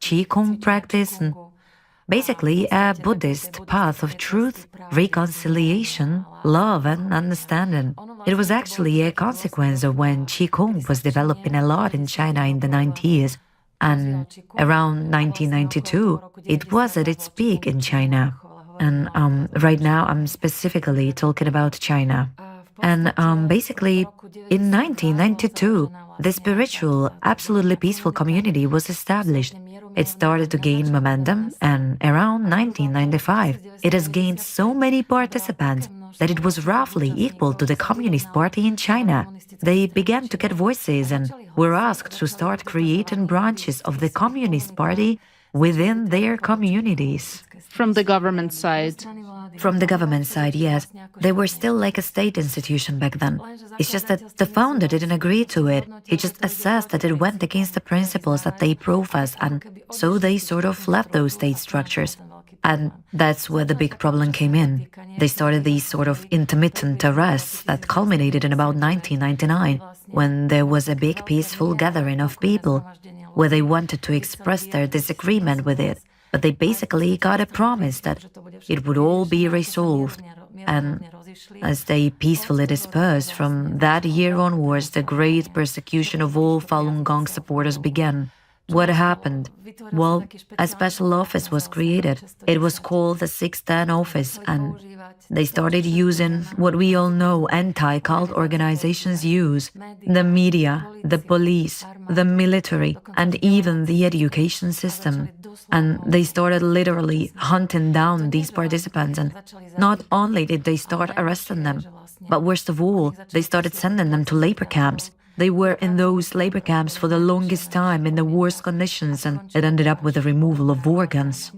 Qigong practice, and basically a Buddhist path of truth, reconciliation, love and understanding. It was actually a consequence of when Qigong was developing a lot in China in the 90s, and around 1992, it was at its peak in China. And right now, I'm specifically talking about China. And basically, in 1992, the spiritual, absolutely peaceful community was established. It started to gain momentum, and around 1995, it has gained so many participants that it was roughly equal to the Communist Party in China. They began to get voices and were asked to start creating branches of the Communist Party within their communities. From the government side. From the government side, yes. They were still like a state institution back then. It's just that the founder didn't agree to it. He just assessed that it went against the principles that they profess, and so they sort of left those state structures. And that's where the big problem came in. They started these sort of intermittent arrests that culminated in about 1999, when there was a big peaceful gathering of people, where they wanted to express their disagreement with it. But they basically got a promise that it would all be resolved. And as they peacefully dispersed, from that year onwards, the great persecution of all Falun Gong supporters began. What happened? Well, a special office was created. It was called the 610 office, and they started using what we all know anti-cult organizations use: the media, the police, the military, and even the education system. And they started literally hunting down these participants, and not only did they start arresting them, but worst of all, they started sending them to labor camps. They were in those labor camps for the longest time in the worst conditions, and it ended up with the removal of organs.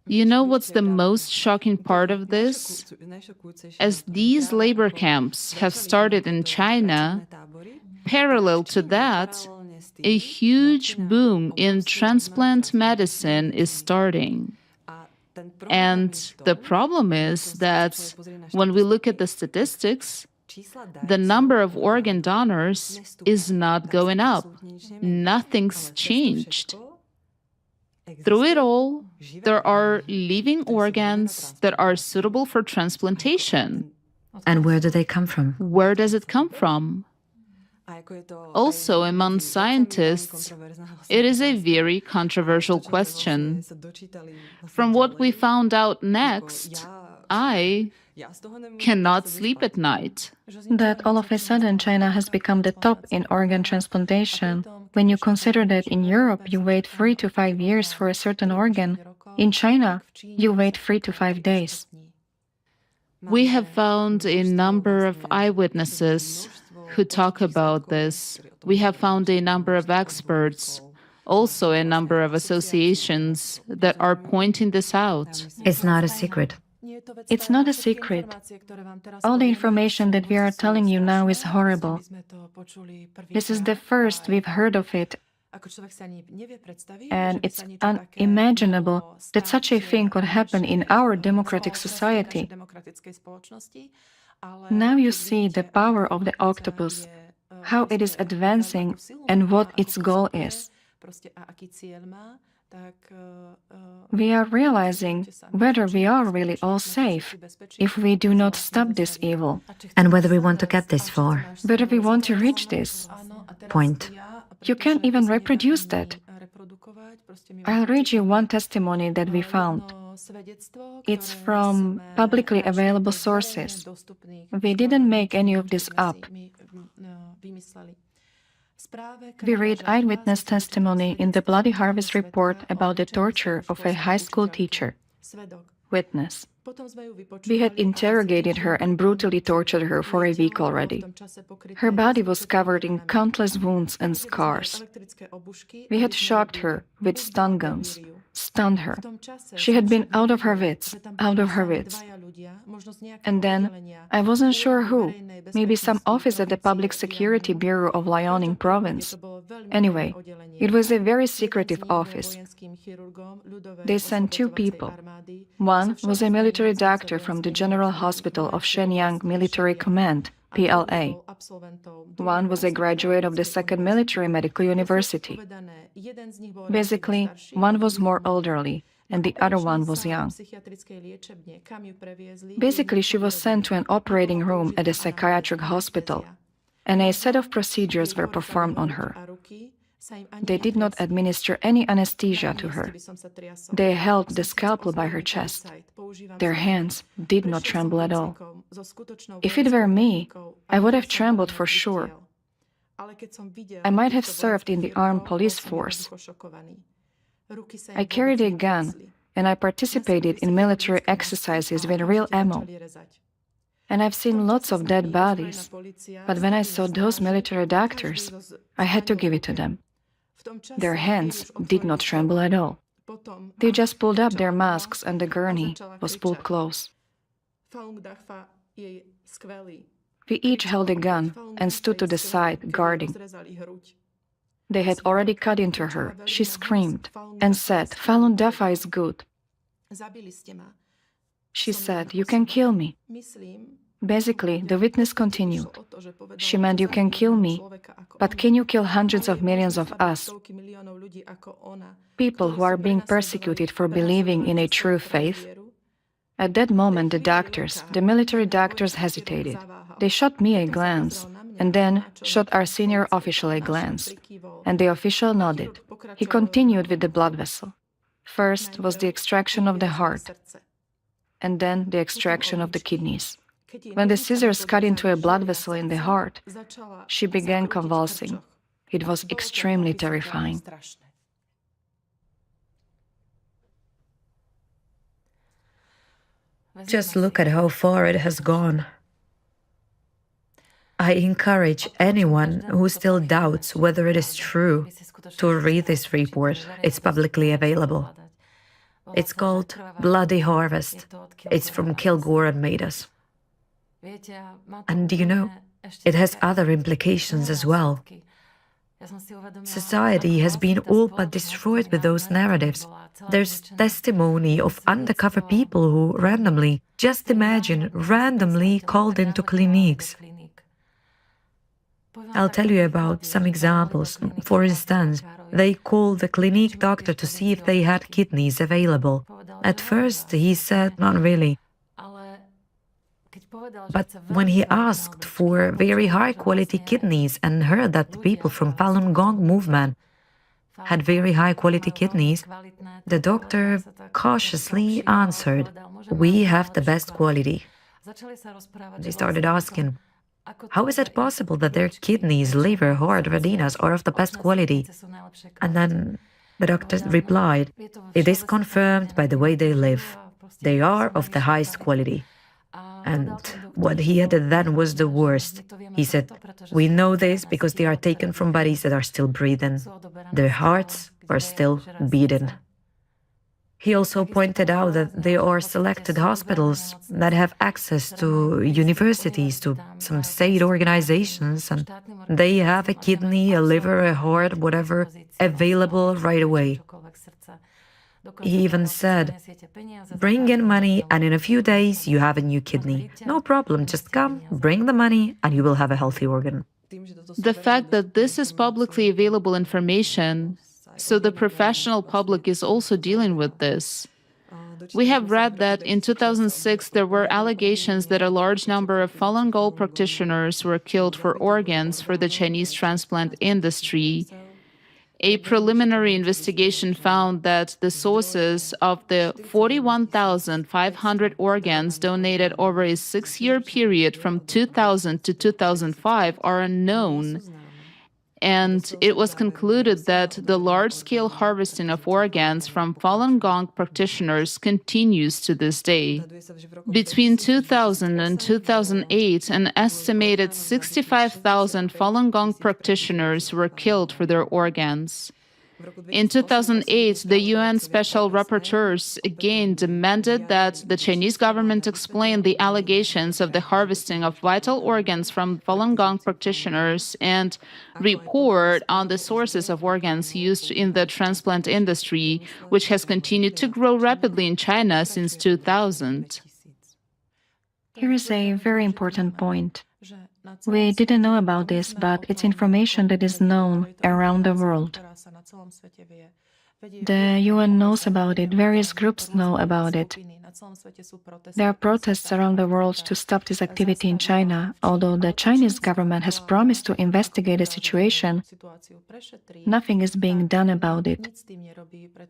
You know what's the most shocking part of this? As these labor camps have started in China, parallel to that, a huge boom in transplant medicine is starting. And the problem is that when we look at the statistics, the number of organ donors is not going up. Nothing's changed. Through it all, there are living organs that are suitable for transplantation. And where do they come from? Where does it come from? Also, among scientists, it is a very controversial question. From what we found out next, I cannot sleep at night. That all of a sudden China has become the top in organ transplantation. When you consider that in Europe you wait 3 to 5 years for a certain organ, in China you wait 3 to 5 days. We have found a number of eyewitnesses who talk about this. We have found a number of experts, also a number of associations that are pointing this out. It's not a secret. It's not a secret. All the information that we are telling you now is horrible. This is the first we've heard of it, And it's unimaginable that such a thing could happen in our democratic society. Now you see the power of the octopus, how it is advancing and what its goal is. We are realizing whether we are really all safe if we do not stop this evil. And whether we want to get this far. Whether we want to reach this point. You can't even reproduce that. I'll read you one testimony that we found. It's from publicly available sources. We didn't make any of this up. We read eyewitness testimony in the Bloody Harvest report about the torture of a high school teacher. Witness. We had interrogated her and brutally tortured her for a week already. Her body was covered in countless wounds and scars. We had shocked her with stun guns, stunned her. She had been out of her wits. And then, I wasn't sure who, maybe some office at the Public Security Bureau of Liaoning Province. Anyway, it was a very secretive office. They sent 2 people. One was a military doctor from the General Hospital of Shenyang Military Command, PLA. One was a graduate of the 2nd Military Medical University. Basically, one was more elderly, and the other one was young. Basically, she was sent to an operating room at a psychiatric hospital, and a set of procedures were performed on her. They did not administer any anesthesia to her. They held the scalpel by her chest. Their hands did not tremble at all. If it were me, I would have trembled for sure. I might have served in the armed police force. I carried a gun, and I participated in military exercises with real ammo. And I've seen lots of dead bodies, but when I saw those military doctors, I had to give it to them. Their hands did not tremble at all. They just pulled up their masks and the gurney was pulled close. We each held a gun and stood to the side, guarding. They had already cut into her. She screamed and said, "Falun Dafa is good." She said, "You can kill me." Basically, the witness continued. She meant, "You can kill me, but can you kill hundreds of millions of us? People who are being persecuted for believing in a true faith?" At that moment, the military doctors hesitated. They shot me a glance, and then shot our senior official a glance, and the official nodded. He continued with the blood vessel. First was the extraction of the heart, and then the extraction of the kidneys. When the scissors cut into a blood vessel in the heart, she began convulsing. It was extremely terrifying. Just look at how far it has gone. I encourage anyone who still doubts whether it is true to read this report. It's publicly available. It's called Bloody Harvest. It's from Kilgore and Madas. And you know, it has other implications as well. Society has been all but destroyed with those narratives. There's testimony of undercover people who randomly, just imagine, randomly called into clinics. I'll tell you about some examples. For instance, they called the clinic doctor to see if they had kidneys available. At first, he said not really. But when he asked for very high-quality kidneys and heard that the people from Falun Gong movement had very high-quality kidneys, the doctor cautiously answered, "We have the best quality." They started asking, how is it possible that their kidneys, liver, heart, retinas are of the best quality? And then the doctor replied, "It is confirmed by the way they live. They are of the highest quality." And what he added then was the worst. He said, "We know this because they are taken from bodies that are still breathing. Their hearts are still beating." He also pointed out that there are selected hospitals that have access to universities, to some state organizations, and they have a kidney, a liver, a heart, whatever, available right away. He even said, bring in money and in a few days you have a new kidney. No problem, just come, bring the money and you will have a healthy organ. The fact that this is publicly available information, so the professional public is also dealing with this. We have read that in 2006 there were allegations that a large number of Falun Gong practitioners were killed for organs for the Chinese transplant industry. A preliminary investigation found that the sources of the 41,500 organs donated over a 6-year period from 2000 to 2005 are unknown. And it was concluded that the large-scale harvesting of organs from Falun Gong practitioners continues to this day. Between 2000 and 2008, an estimated 65,000 Falun Gong practitioners were killed for their organs. In 2008, the UN Special Rapporteurs again demanded that the Chinese government explain the allegations of the harvesting of vital organs from Falun Gong practitioners and report on the sources of organs used in the transplant industry, which has continued to grow rapidly in China since 2000. Here is a very important point. We didn't know about this, but it's information that is known around the world. The UN knows about it, various groups know about it. There are protests around the world to stop this activity in China. Although the Chinese government has promised to investigate the situation, nothing is being done about it.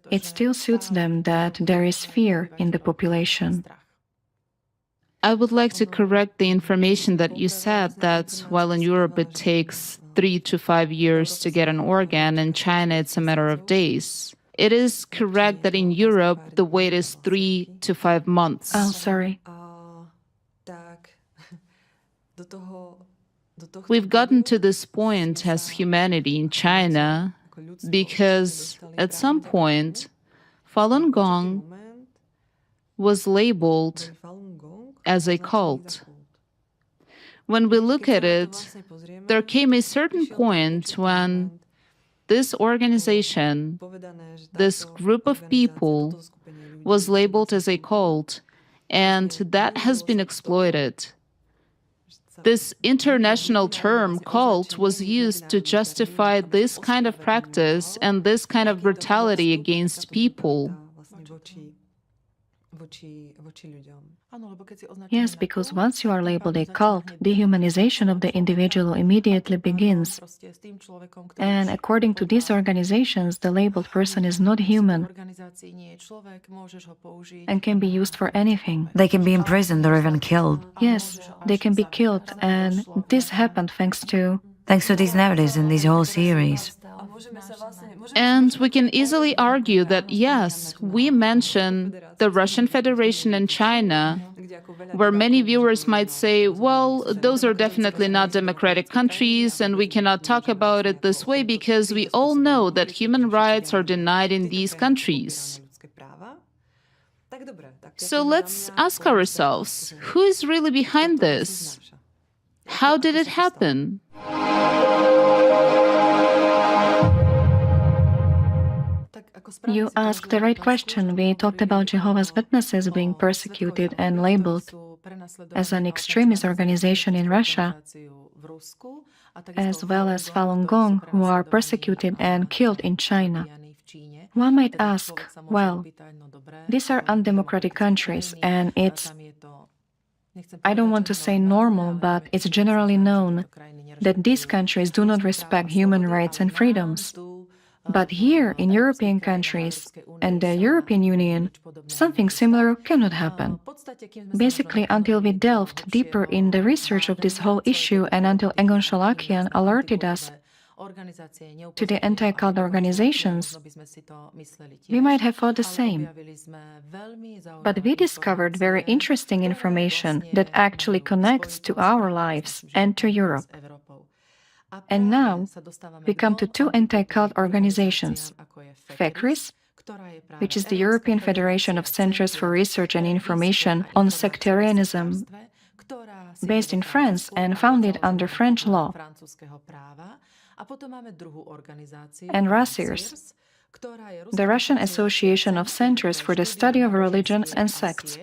It still suits them that there is fear in the population. I would like to correct the information that you said that while in Europe it takes 3 to 5 years to get an organ, in China it's a matter of days. It is correct that in Europe the wait is 3 to 5 months. Oh, sorry. We've gotten to this point as humanity in China because at some point Falun Gong was labeled as a cult. When we look at it, there came a certain point when this organization, this group of people, was labeled as a cult, and that has been exploited. This international term, cult, was used to justify this kind of practice and this kind of brutality against people. Yes, because once you are labeled a cult, dehumanization of the individual immediately begins. And according to these organizations, the labeled person is not human and can be used for anything. They can be imprisoned or even killed. Yes, they can be killed, and this happened thanks to these narratives in this whole series. And we can easily argue that, yes, we mention the Russian Federation and China, where many viewers might say, well, those are definitely not democratic countries, and we cannot talk about it this way because we all know that human rights are denied in these countries. So let's ask ourselves, who is really behind this? How did it happen? You asked the right question. We talked about Jehovah's Witnesses being persecuted and labeled as an extremist organization in Russia, as well as Falun Gong, who are persecuted and killed in China. One might ask, well, these are undemocratic countries, and it's, I don't want to say normal, but it's generally known that these countries do not respect human rights and freedoms. But here, in European countries and the European Union, something similar cannot happen. Basically, until we delved deeper in the research of this whole issue and until Egon Shalakian alerted us to the anti-cult organizations, we might have thought the same. But we discovered very interesting information that actually connects to our lives and to Europe. And now we come to two anti-cult organizations, FECRIS, which is the European Federation of Centers for Research and Information on Sectarianism, based in France and founded under French law, and RACIRS, the Russian Association of Centers for the Study of Religions and Sects,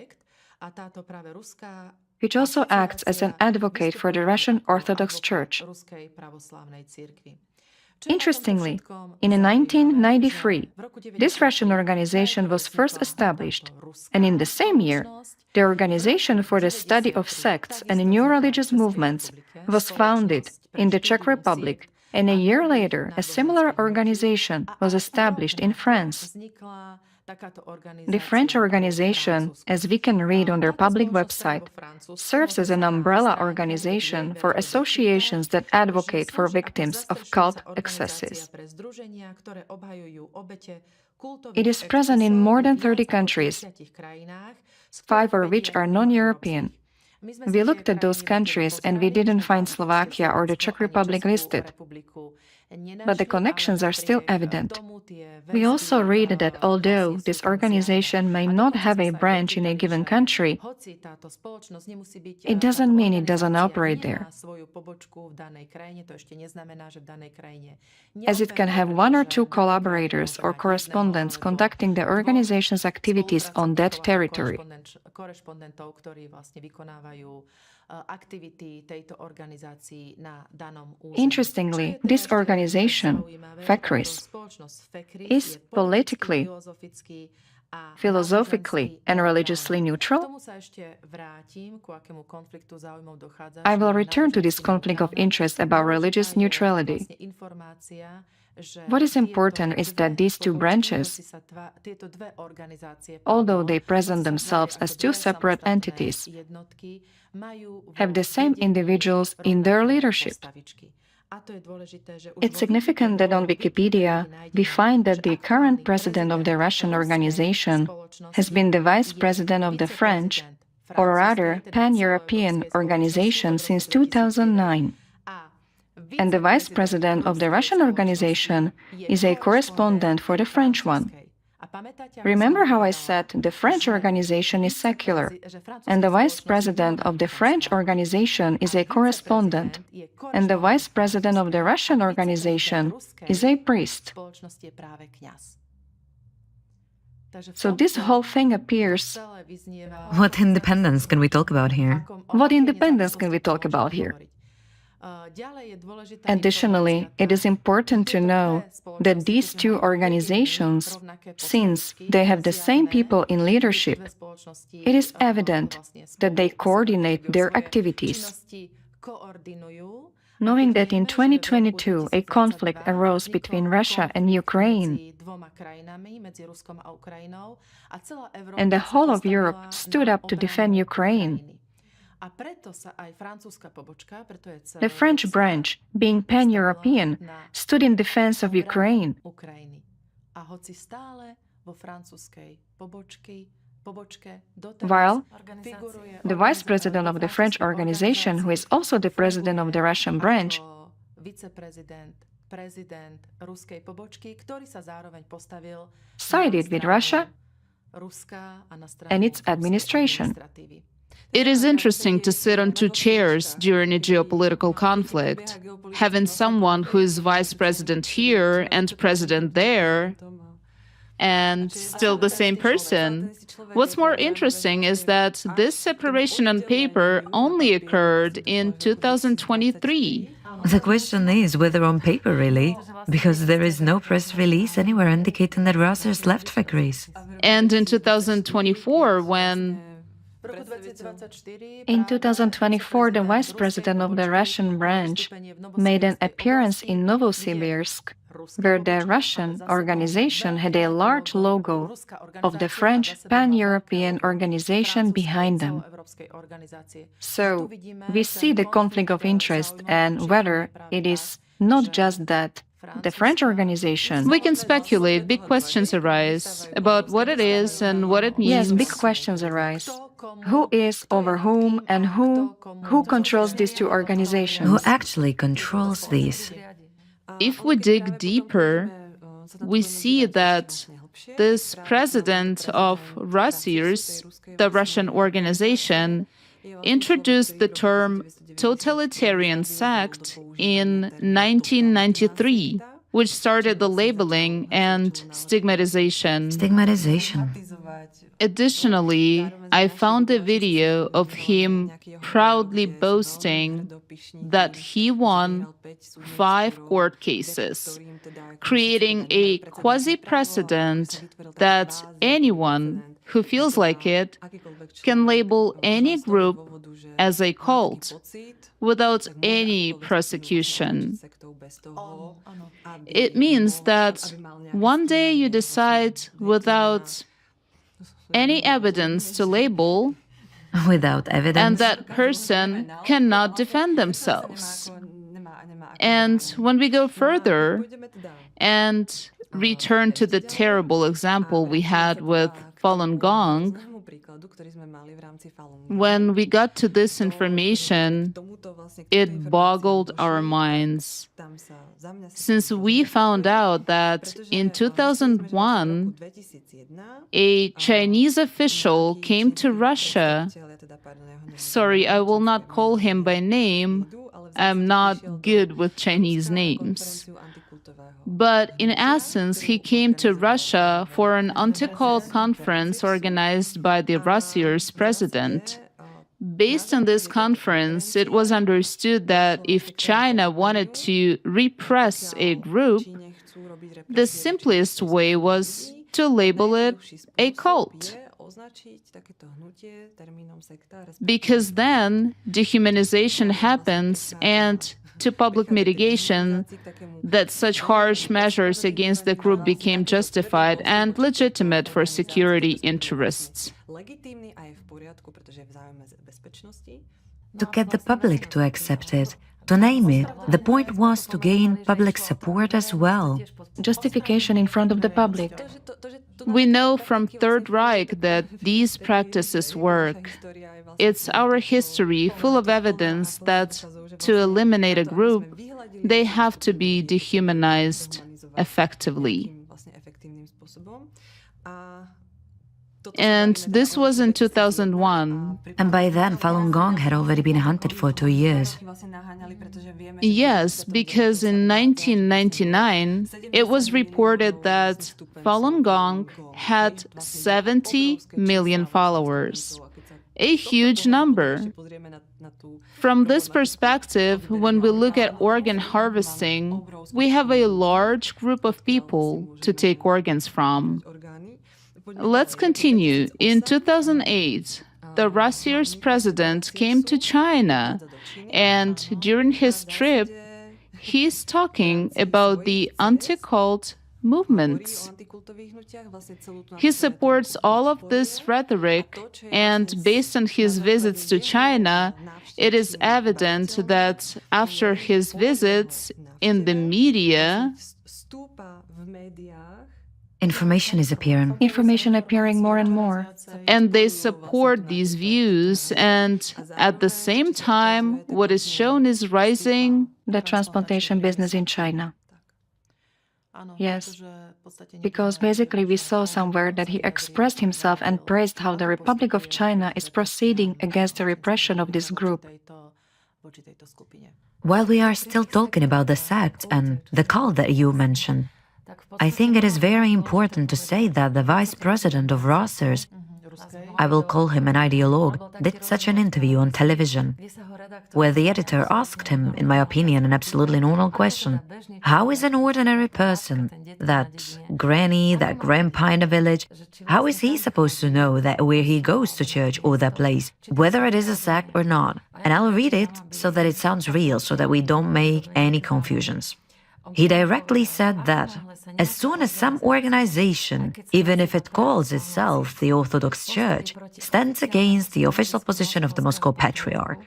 which also acts as an advocate for the Russian Orthodox Church. Interestingly, in 1993, this Russian organization was first established, and in the same year, the Organization for the Study of Sects and New Religious Movements was founded in the Czech Republic, and a year later, a similar organization was established in France. The French organization, as we can read on their public website, serves as an umbrella organization for associations that advocate for victims of cult excesses. It is present in more than 30 countries, 5 of which are non-European. We looked at those countries and we didn't find Slovakia or the Czech Republic listed, but the connections are still evident. We also read that although this organization may not have a branch in a given country, it doesn't mean it doesn't operate there, as it can have 1 or 2 collaborators or correspondents conducting the organization's activities on that territory. Interestingly, this organization, FECRIS, is politically, philosophically, and religiously neutral. I will return to this conflict of interest about religious neutrality. What is important is that these 2 branches, although they present themselves as 2 separate entities, have the same individuals in their leadership. It's significant that on Wikipedia, we find that the current president of the Russian organization has been the vice president of the French, or rather pan-European organization since 2009. And the vice president of the Russian organization is a correspondent for the French one. Remember how I said the French organization is secular, and the vice president of the French organization is a correspondent, and the vice president of the Russian organization is a priest. So this whole thing appears... What independence can we talk about here? What independence can we talk about here? Additionally, it is important to know that these 2 organizations, since they have the same people in leadership, it is evident that they coordinate their activities. Knowing that in 2022 a conflict arose between Russia and Ukraine, and the whole of Europe stood up to defend Ukraine, the French branch, being pan-European, stood in defense of Ukraine. While the vice president of the French organization, who is also the president of the Russian branch, sided with Russia and its administration. It is interesting to sit on 2 chairs during a geopolitical conflict, having someone who is vice president here and president there, and still the same person. What's more interesting is that this separation on paper only occurred in 2023. The question is whether on paper, really, because there is no press release anywhere indicating that RACIRS left FECRIS. And in 2024, when... In 2024, the vice president of the Russian branch made an appearance in Novosibirsk, where the Russian organization had a large logo of the French pan-European organization behind them. So, we see the conflict of interest and whether it is not just that the French organization... We can speculate. Big questions arise about what it is and what it means. Yes, big questions arise. Who is over whom and who controls these 2 organizations? Who actually controls these? If we dig deeper, we see that this president of RACIRS, the Russian organization, introduced the term totalitarian sect in 1993, which started the labeling and stigmatization. Stigmatization. Additionally, I found a video of him proudly boasting that he won 5 court cases, creating a quasi-precedent that anyone who feels like it can label any group as a cult without any prosecution. It means that one day you decide without any evidence to label, Without evidence. and that person cannot defend themselves. And when we go further and return to the terrible example we had with Falun Gong, when we got to this information, it boggled our minds. Since we found out that in 2001, a Chinese official came to Russia. Sorry, I will not call him by name. I'm not good with Chinese names. But in essence, he came to Russia for an anti-cult conference organized by the Russia's president. Based on this conference, it was understood that if China wanted to repress a group, the simplest way was to label it a cult. Because then dehumanization happens, and to public mitigation, that such harsh measures against the group became justified and legitimate for security interests. To get the public to accept it, to name it, the point was to gain public support as well. Justification in front of the public. We know from Third Reich that these practices work. It's our history full of evidence that to eliminate a group, they have to be dehumanized effectively. And this was in 2001. And by then, Falun Gong had already been hunted for 2 years. Yes, because in 1999, it was reported that Falun Gong had 70 million followers, a huge number. From this perspective, when we look at organ harvesting, we have a large group of people to take organs from. Let's continue. In 2008, the Russia's president came to China, and during his trip, he's talking about the anti-cult movements. He supports all of this rhetoric, and based on his visits to China, it is evident that after his visits in the media, Information is appearing. Information appearing more and more. and they support these views, and at the same time, what is shown is rising The transplantation business in China. Yes, because basically we saw somewhere that he expressed himself and praised how the Republic of China is proceeding against the repression of this group. While we are still talking about the sect and the cult that you mentioned, I think it is very important to say that the vice president of Rossers, I will call him an ideologue, did such an interview on television, where the editor asked him, in my opinion, an absolutely normal question. How is an ordinary person, that granny, that grandpa in a village, how is he supposed to know that where he goes to church or that place, whether it is a sect or not? And I'll read it so that it sounds real, so that we don't make any confusions. He directly said that as soon as some organization, even if it calls itself the Orthodox Church, stands against the official position of the Moscow Patriarch,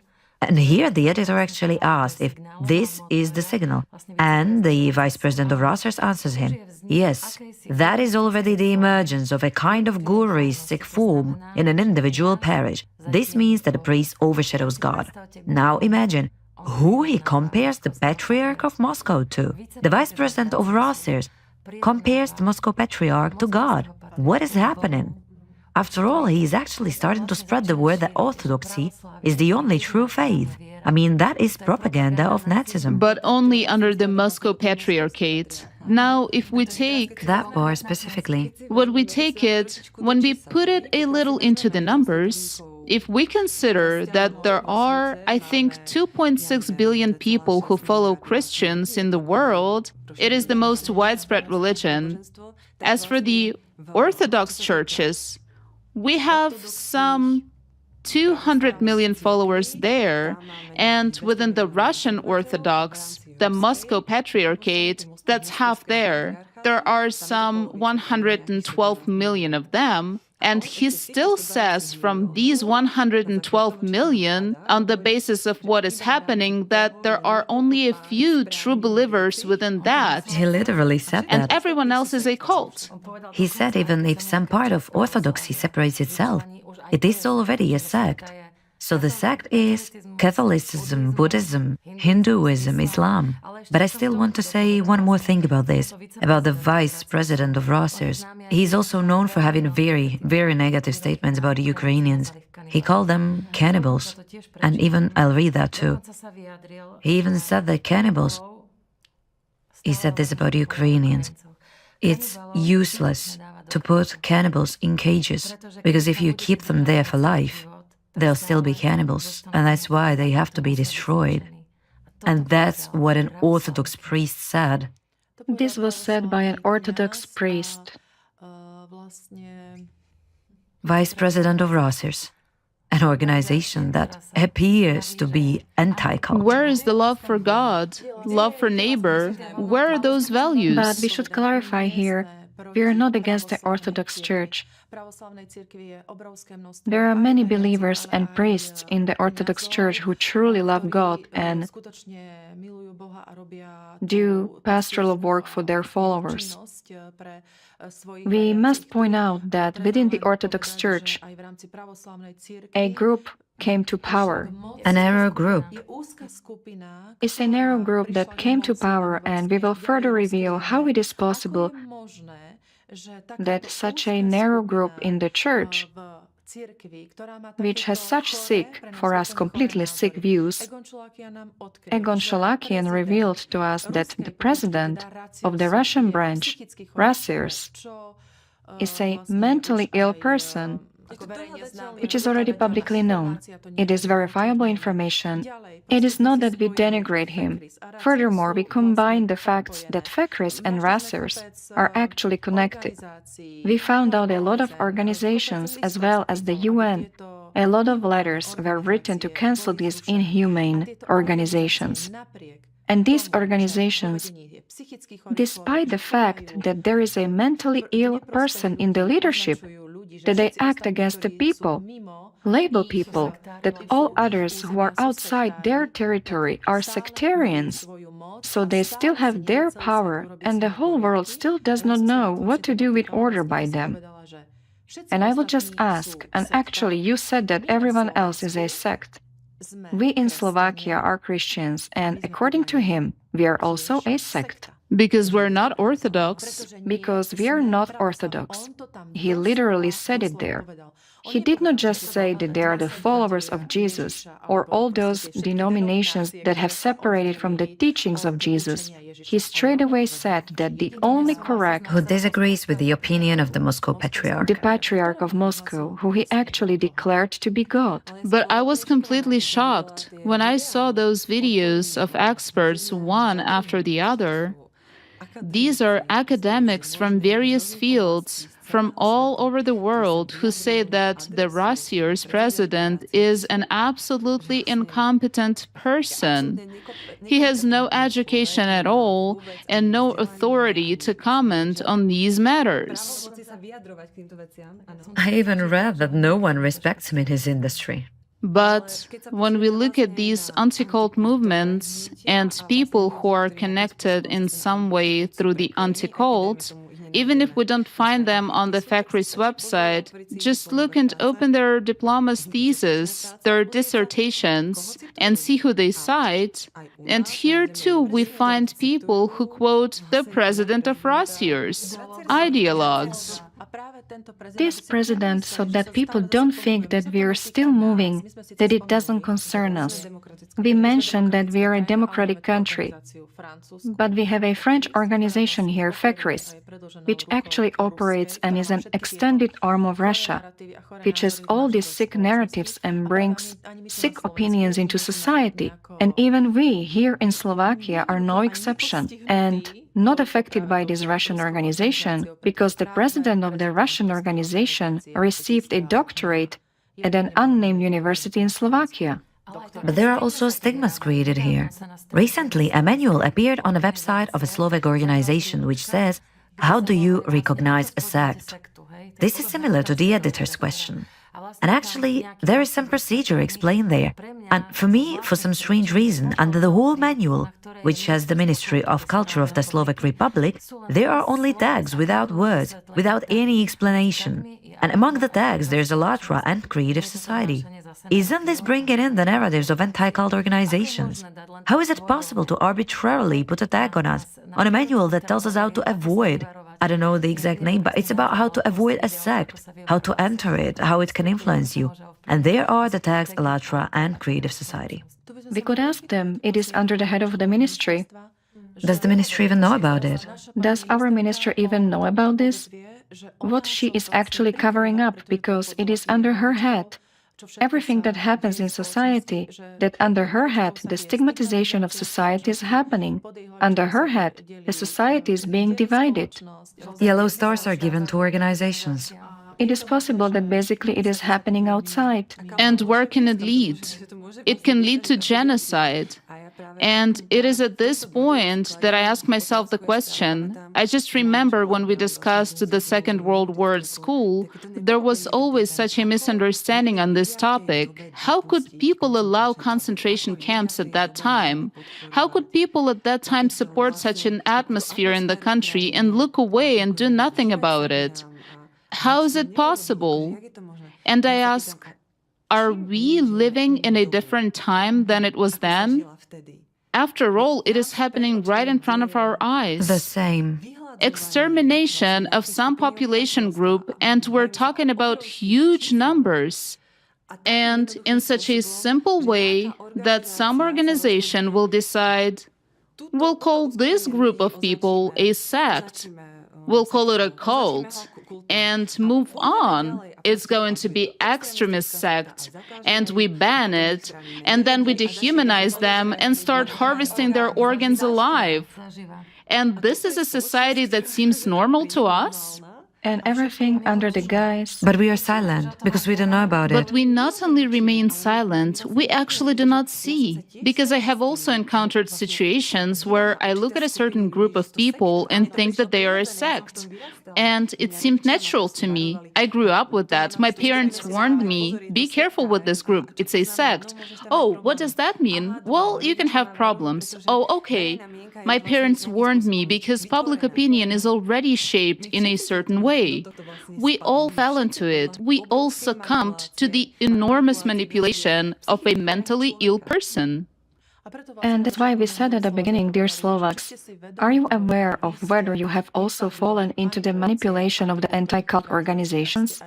and here the editor actually asked if this is the signal, and the vice president of Rossers answers him, yes, that is already the emergence of a kind of guruistic form in an individual parish. This means that the priest overshadows God. Now imagine who he compares the Patriarch of Moscow to. The vice president of Rossers compares the Moscow Patriarch to God. What is happening? After all, he is actually starting to spread the word that Orthodoxy is the only true faith. I mean, that is propaganda of Nazism. But only under the Moscow Patriarchate. Now, if we take That bar specifically. when we put it a little into the numbers, if we consider that there are, I think, 2.6 billion people who follow Christians in the world, it is the most widespread religion. As for the Orthodox churches, we have some 200 million followers there, and within the Russian Orthodox, the Moscow Patriarchate, that's half there. There are some 112 million of them, and he still says from these 112 million, on the basis of what is happening, that there are only a few true believers within that. He literally said And that. everyone else is a cult. He said even if some part of Orthodoxy separates itself, it is already a sect. So the sect is Catholicism, Buddhism, Hinduism, Islam. But I still want to say one more thing about this, about the vice president of Rosers. He's also known for having very, very negative statements about the Ukrainians. He called them cannibals. And even, I'll read that too. He even said that cannibals, he said this about Ukrainians. It's useless to put cannibals in cages, because if you keep them there for life, they'll still be cannibals, and that's why they have to be destroyed. And that's what an Orthodox priest said. This was said by an Orthodox priest. Vice president of Rosers, an organization that appears to be anti-cult. Where is the love for God, love for neighbor? Where are those values? But we should clarify here, we are not against the Orthodox Church. There are many believers and priests in the Orthodox Church who truly love God and do pastoral work for their followers. We must point out that within the Orthodox Church, a group came to power. A narrow group. It's a narrow group that came to power, and we will further reveal how it is possible that such a narrow group in the church, which has such sick, for us completely sick views, Egon Shalakian revealed to us that the president of the Russian branch, Rasirs, is a mentally ill person, which is already publicly known. It is verifiable information. It is not that we denigrate him. Furthermore, we combine the facts that Fekris and Rasirs are actually connected. We found out a lot of organizations, as well as the UN. A lot of letters were written to cancel these inhumane organizations. And these organizations, despite the fact that there is a mentally ill person in the leadership, that they act against the people, label people, that all others who are outside their territory are sectarians. So they still have their power, and the whole world still does not know what to do with order by them. And I will just ask, and actually you said that everyone else is a sect. We in Slovakia are Christians, and according to him, we are also a sect. Because we're not Orthodox. Because we are not Orthodox. He literally said it there. He did not just say that they are the followers of Jesus, or all those denominations that have separated from the teachings of Jesus. He straightaway said that the only correct, Who disagrees with the opinion of the Moscow Patriarch. the Patriarch of Moscow, who he actually declared to be God. But I was completely shocked when I saw those videos of experts one after the other. These are academics from various fields, from all over the world, who say that the Russia's president is an absolutely incompetent person. He has no education at all and no authority to comment on these matters. I even read that no one respects him in his industry. But when we look at these anti-cult movements and people who are connected in some way through the anti-cult, even if we don't find them on the Fekris website, just look and open their diploma's thesis, their dissertations, and see who they cite. And here too we find people who quote the president of Russia's ideologues. This president so that people don't think that we are still moving, that it doesn't concern us. We mentioned that we are a democratic country, but we have a French organization here, FECRIS, which actually operates and is an extended arm of Russia, which has all these sick narratives and brings sick opinions into society. And even we here in Slovakia are no exception and not affected by this Russian organization because the president of the Russian organization received a doctorate at an unnamed university in Slovakia. But there are also stigmas created here. Recently, a manual appeared on the website of a Slovak organization which says, "How do you recognize a sect?" This is similar to the editor's question. And actually, there is some procedure explained there. And for me, for some strange reason, under the whole manual, which has the Ministry of Culture of the Slovak Republic, there are only tags without words, without any explanation. And among the tags, there's Alatra and Creative Society. Isn't this bringing in the narratives of anti-cult organizations? How is it possible to arbitrarily put a tag on us, on a manual that tells us how to avoid, I don't know the exact name, but it's about how to avoid a sect, how to enter it, how it can influence you. And there are the tags Alatra and Creative Society. We could ask them, it is under the head of the ministry. Does the ministry even know about it? Does our minister even know about this? What she is actually covering up because it is under her head. Everything that happens in society, that under her head the stigmatization of society is happening. Under her head, the society is being divided. Yellow stars are given to organizations. It is possible that basically it is happening outside. And where can it lead? It can lead to genocide. And it is at this point that I ask myself the question. I just remember when we discussed the Second World War at school, there was always such a misunderstanding on this topic. How could people allow concentration camps at that time? How could people at that time support such an atmosphere in the country and look away and do nothing about it? How is it possible? And I ask, are we living in a different time than it was then? After all, it is happening right in front of our eyes. The same. Extermination of some population group, and we're talking about huge numbers. And in such a simple way that some organization will decide, we'll call this group of people a sect, we'll call it a cult, and move on. It's going to be extremist sect, and we ban it, and then we dehumanize them and start harvesting their organs alive. And this is a society that seems normal to us? And everything under the guise. But we are silent because we don't know about it. But we not only remain silent, we actually do not see. Because I have also encountered situations where I look at a certain group of people and think that they are a sect. And it seemed natural to me. I grew up with that. My parents warned me, be careful with this group. It's a sect. Oh, what does that mean? Well, you can have problems. Oh, okay. My parents warned me because public opinion is already shaped in a certain way. We all fell into it. We all succumbed to the enormous manipulation of a mentally ill person. And that's why we said at the beginning, dear Slovaks, are you aware of whether you have also fallen into the manipulation of the anti-cult organizations?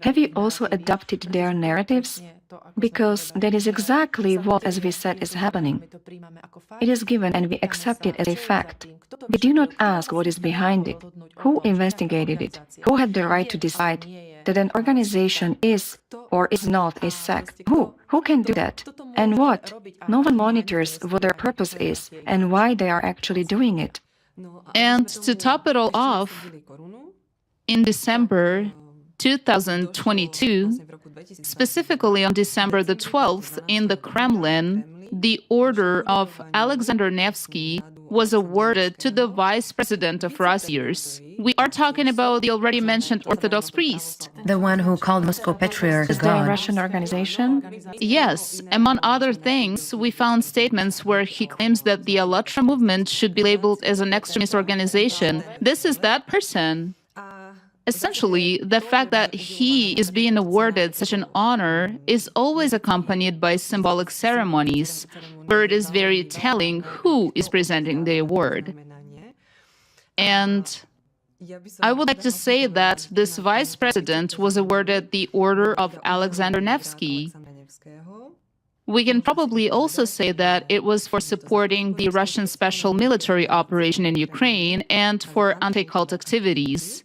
Have you also adopted their narratives? Because that is exactly what, as we said, is happening. It is given and we accept it as a fact. We do not ask what is behind it, who investigated it, who had the right to decide that an organization is or is not a sect. Who can do that? And what? No one monitors what their purpose is and why they are actually doing it. And to top it all off, in December 2022, specifically on December the 12th, in the Kremlin, the Order of Alexander Nevsky was awarded to the Vice President of Rossiers. We are talking about the already mentioned Orthodox priest. The one who called Moscow Patriarch Is there a Russian organization? Yes, among other things, we found statements where he claims that the Alatra movement should be labeled as an extremist organization. This is that person. Essentially, the fact that he is being awarded such an honor is always accompanied by symbolic ceremonies, where it is very telling who is presenting the award. And I would like to say that this vice president was awarded the Order of Alexander Nevsky. We can probably also say that it was for supporting the Russian special military operation in Ukraine and for anti-cult activities.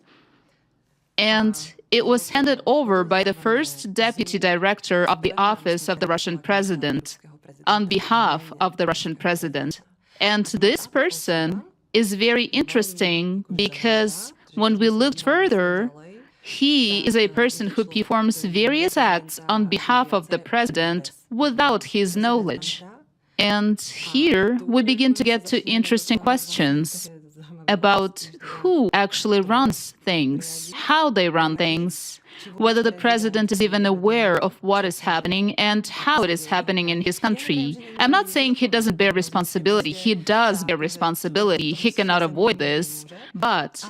And it was handed over by the first deputy director of the office of the Russian president on behalf of the Russian president. And this person is very interesting because when we looked further, he is a person who performs various acts on behalf of the president without his knowledge. And here we begin to get to interesting questions about who actually runs things, how they run things, whether the president is even aware of what is happening and how it is happening in his country. I'm not saying he doesn't bear responsibility. He does bear responsibility. He cannot avoid this. But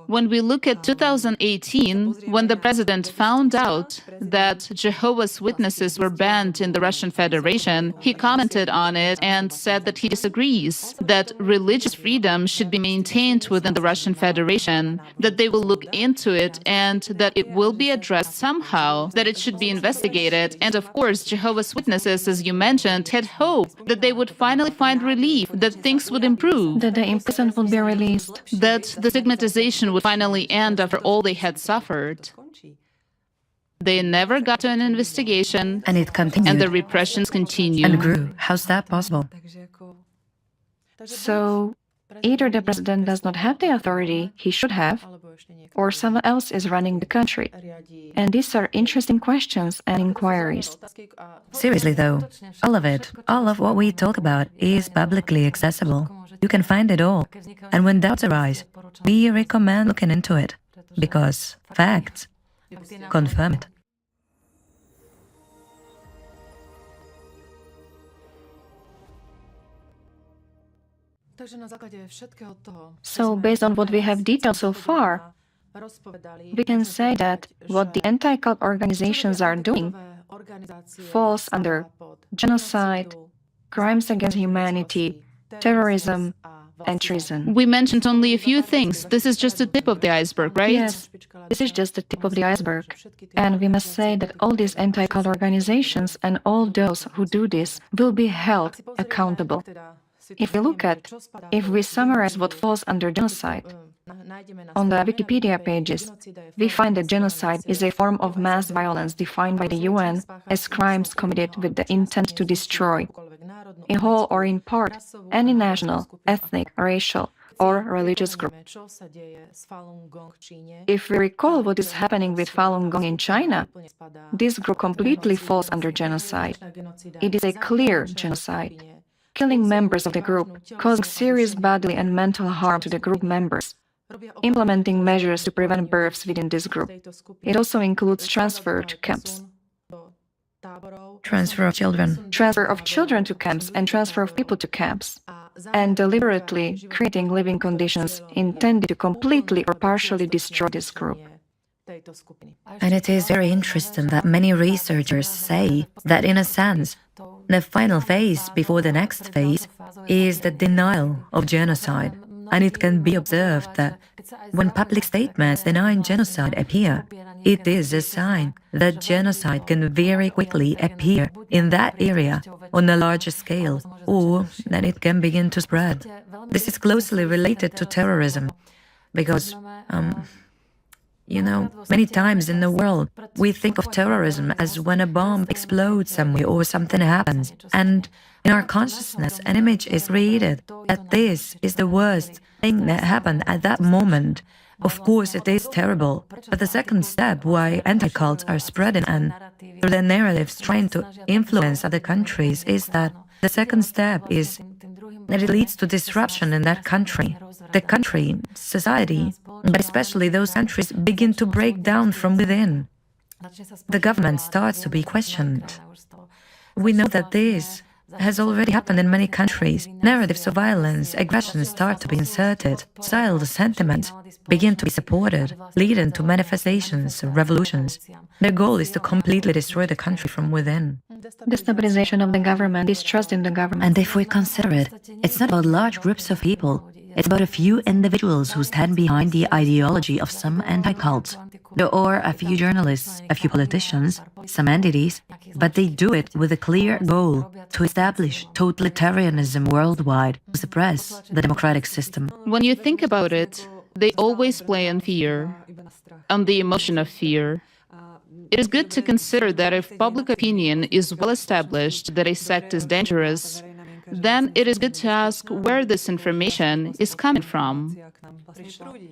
when we look at 2018, when the president found out that Jehovah's Witnesses were banned in the Russian Federation, he commented on it and said that he disagrees, that religious freedom should be maintained within the Russian Federation, that they will look into it and that it will be addressed somehow, that it should be investigated. And of course, Jehovah's Witnesses, as you mentioned, had hope that they would finally find relief, that things would improve, That the imprisoned would be released. that the stigmatization would finally end after all they had suffered. They never got to an investigation, And it continued. and the repressions continue. And grew. How's that possible? So, either the president does not have the authority he should have, or someone else is running the country. And these are interesting questions and inquiries. Seriously though, all of it, all of what we talk about is publicly accessible. You can find it all. And when doubts arise, we recommend looking into it, because facts confirm it. So, based on what we have detailed so far, we can say that what the anti-cult organizations are doing falls under genocide, crimes against humanity, terrorism, and treason. We mentioned only a few things. This is just the tip of the iceberg, right? Yes, this is just the tip of the iceberg. And we must say that all these anti-cult organizations and all those who do this will be held accountable. If we summarize what falls under genocide, on the Wikipedia pages, we find that genocide is a form of mass violence defined by the UN as crimes committed with the intent to destroy, in whole or in part, any national, ethnic, racial, or religious group. If we recall what is happening with Falun Gong in China, this group completely falls under genocide. It is a clear genocide, killing members of the group, causing serious bodily and mental harm to the group members, implementing measures to prevent births within this group. It also includes transfer to camps. Transfer of children. Transfer of children to camps and transfer of people to camps, and deliberately creating living conditions intended to completely or partially destroy this group. And it is very interesting that many researchers say that, in a sense, the final phase before the next phase is the denial of genocide. And it can be observed that when public statements denying genocide appear, it is a sign that genocide can very quickly appear in that area on a larger scale, or that it can begin to spread. This is closely related to terrorism, because many times in the world, we think of terrorism as when a bomb explodes somewhere or something happens. And in our consciousness, an image is created that this is the worst thing that happened at that moment. Of course, it is terrible. But the second step why anti-cults are spreading and through their narratives trying to influence other countries is that the second step is that it leads to disruption in that country. The country, society, but especially those countries begin to break down from within. The government starts to be questioned. We know that this has already happened in many countries. Narratives of violence, aggression start to be inserted. Societal sentiments begin to be supported, leading to manifestations, revolutions. Their goal is to completely destroy the country from within. Destabilization of the government, distrust in the government. And if we consider it, it's not about large groups of people. It's about a few individuals who stand behind the ideology of some anti-cult. There are a few journalists, a few politicians, some entities, but they do it with a clear goal to establish totalitarianism worldwide, to suppress the democratic system. When you think about it, they always play on fear, on the emotion of fear. It is good to consider that if public opinion is well established that a sect is dangerous, then it is good to ask where this information is coming from.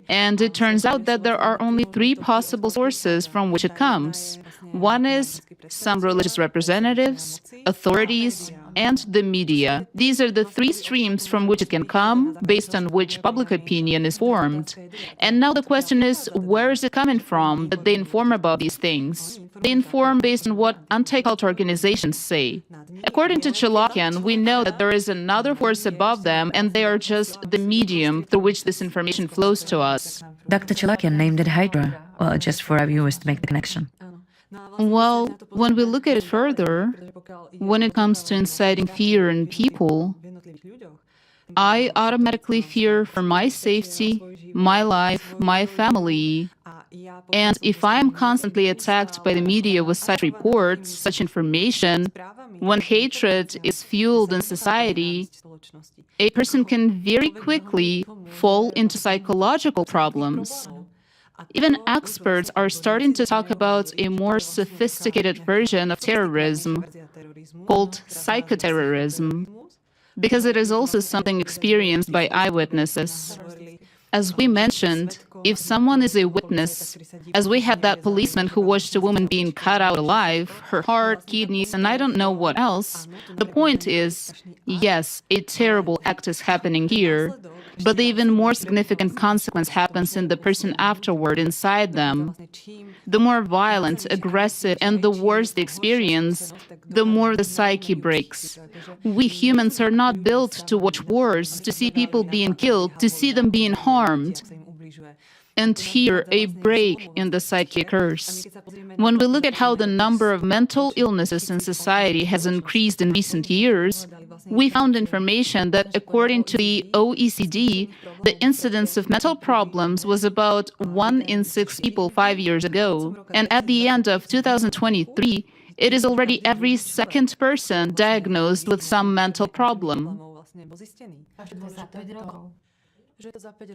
And it turns out that there are only three possible sources from which it comes. One is some religious representatives, authorities, and the media. These are the three streams from which it can come, based on which public opinion is formed. And now the question is, where is it coming from that they inform about these things? They inform based on what anti-cult organizations say. According to Chalakian, we know that there is another force above them, and they are just the medium through which this information flows to us. Dr. Chalakian named it Hydra, well, just for our viewers to make the connection. Well, when we look at it further, when it comes to inciting fear in people, I automatically fear for my safety, my life, my family. And if I am constantly attacked by the media with such reports, such information, when hatred is fueled in society, a person can very quickly fall into psychological problems. Even experts are starting to talk about a more sophisticated version of terrorism called psychoterrorism, because it is also something experienced by eyewitnesses. As we mentioned, if someone is a witness, as we had that policeman who watched a woman being cut out alive, her heart, kidneys, and I don't know what else, the point is, yes, a terrible act is happening here, but the even more significant consequence happens in the person afterward, inside them. The more violent, aggressive, and the worse the experience, the more the psyche breaks. We humans are not built to watch wars, to see people being killed, to see them being harmed. And here, a break in the psyche occurs. When we look at how the number of mental illnesses in society has increased in recent years, we found information that, according to the OECD, the incidence of mental problems was about 1 in 6 people 5 years ago. And at the end of 2023, it is already every second person diagnosed with some mental problem.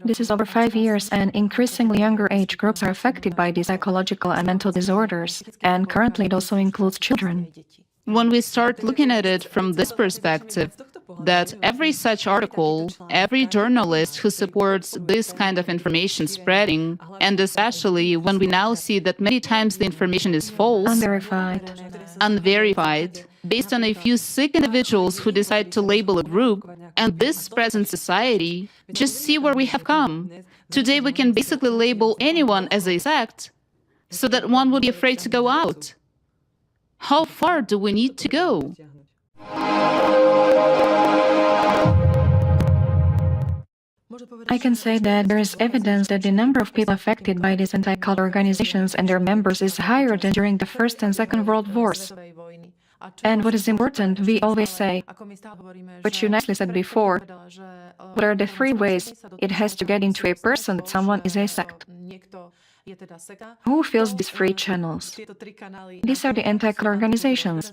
This is over 5 years, and increasingly younger age groups are affected by these psychological and mental disorders, and currently it also includes children. When we start looking at it from this perspective, that every such article, every journalist who supports this kind of information spreading, and especially when we now see that many times the information is false, unverified, based on a few sick individuals who decide to label a group, and this spreads in society, just see where we have come. Today we can basically label anyone as a sect, so that one would be afraid to go out. How far do we need to go? I can say that there is evidence that the number of people affected by these anti-cult organizations and their members is higher than during the First and Second World Wars. And what is important, we always say, which you nicely said before, what are the 3 ways it has to get into a person that someone is a sect? Who fills these 3 channels? These are the anti-cult organizations,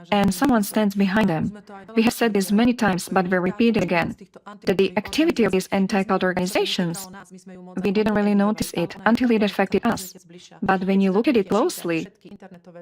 and someone stands behind them. We have said this many times, but we repeat it again, that the activity of these anti-cult organizations, we didn't really notice it until it affected us. But when you look at it closely,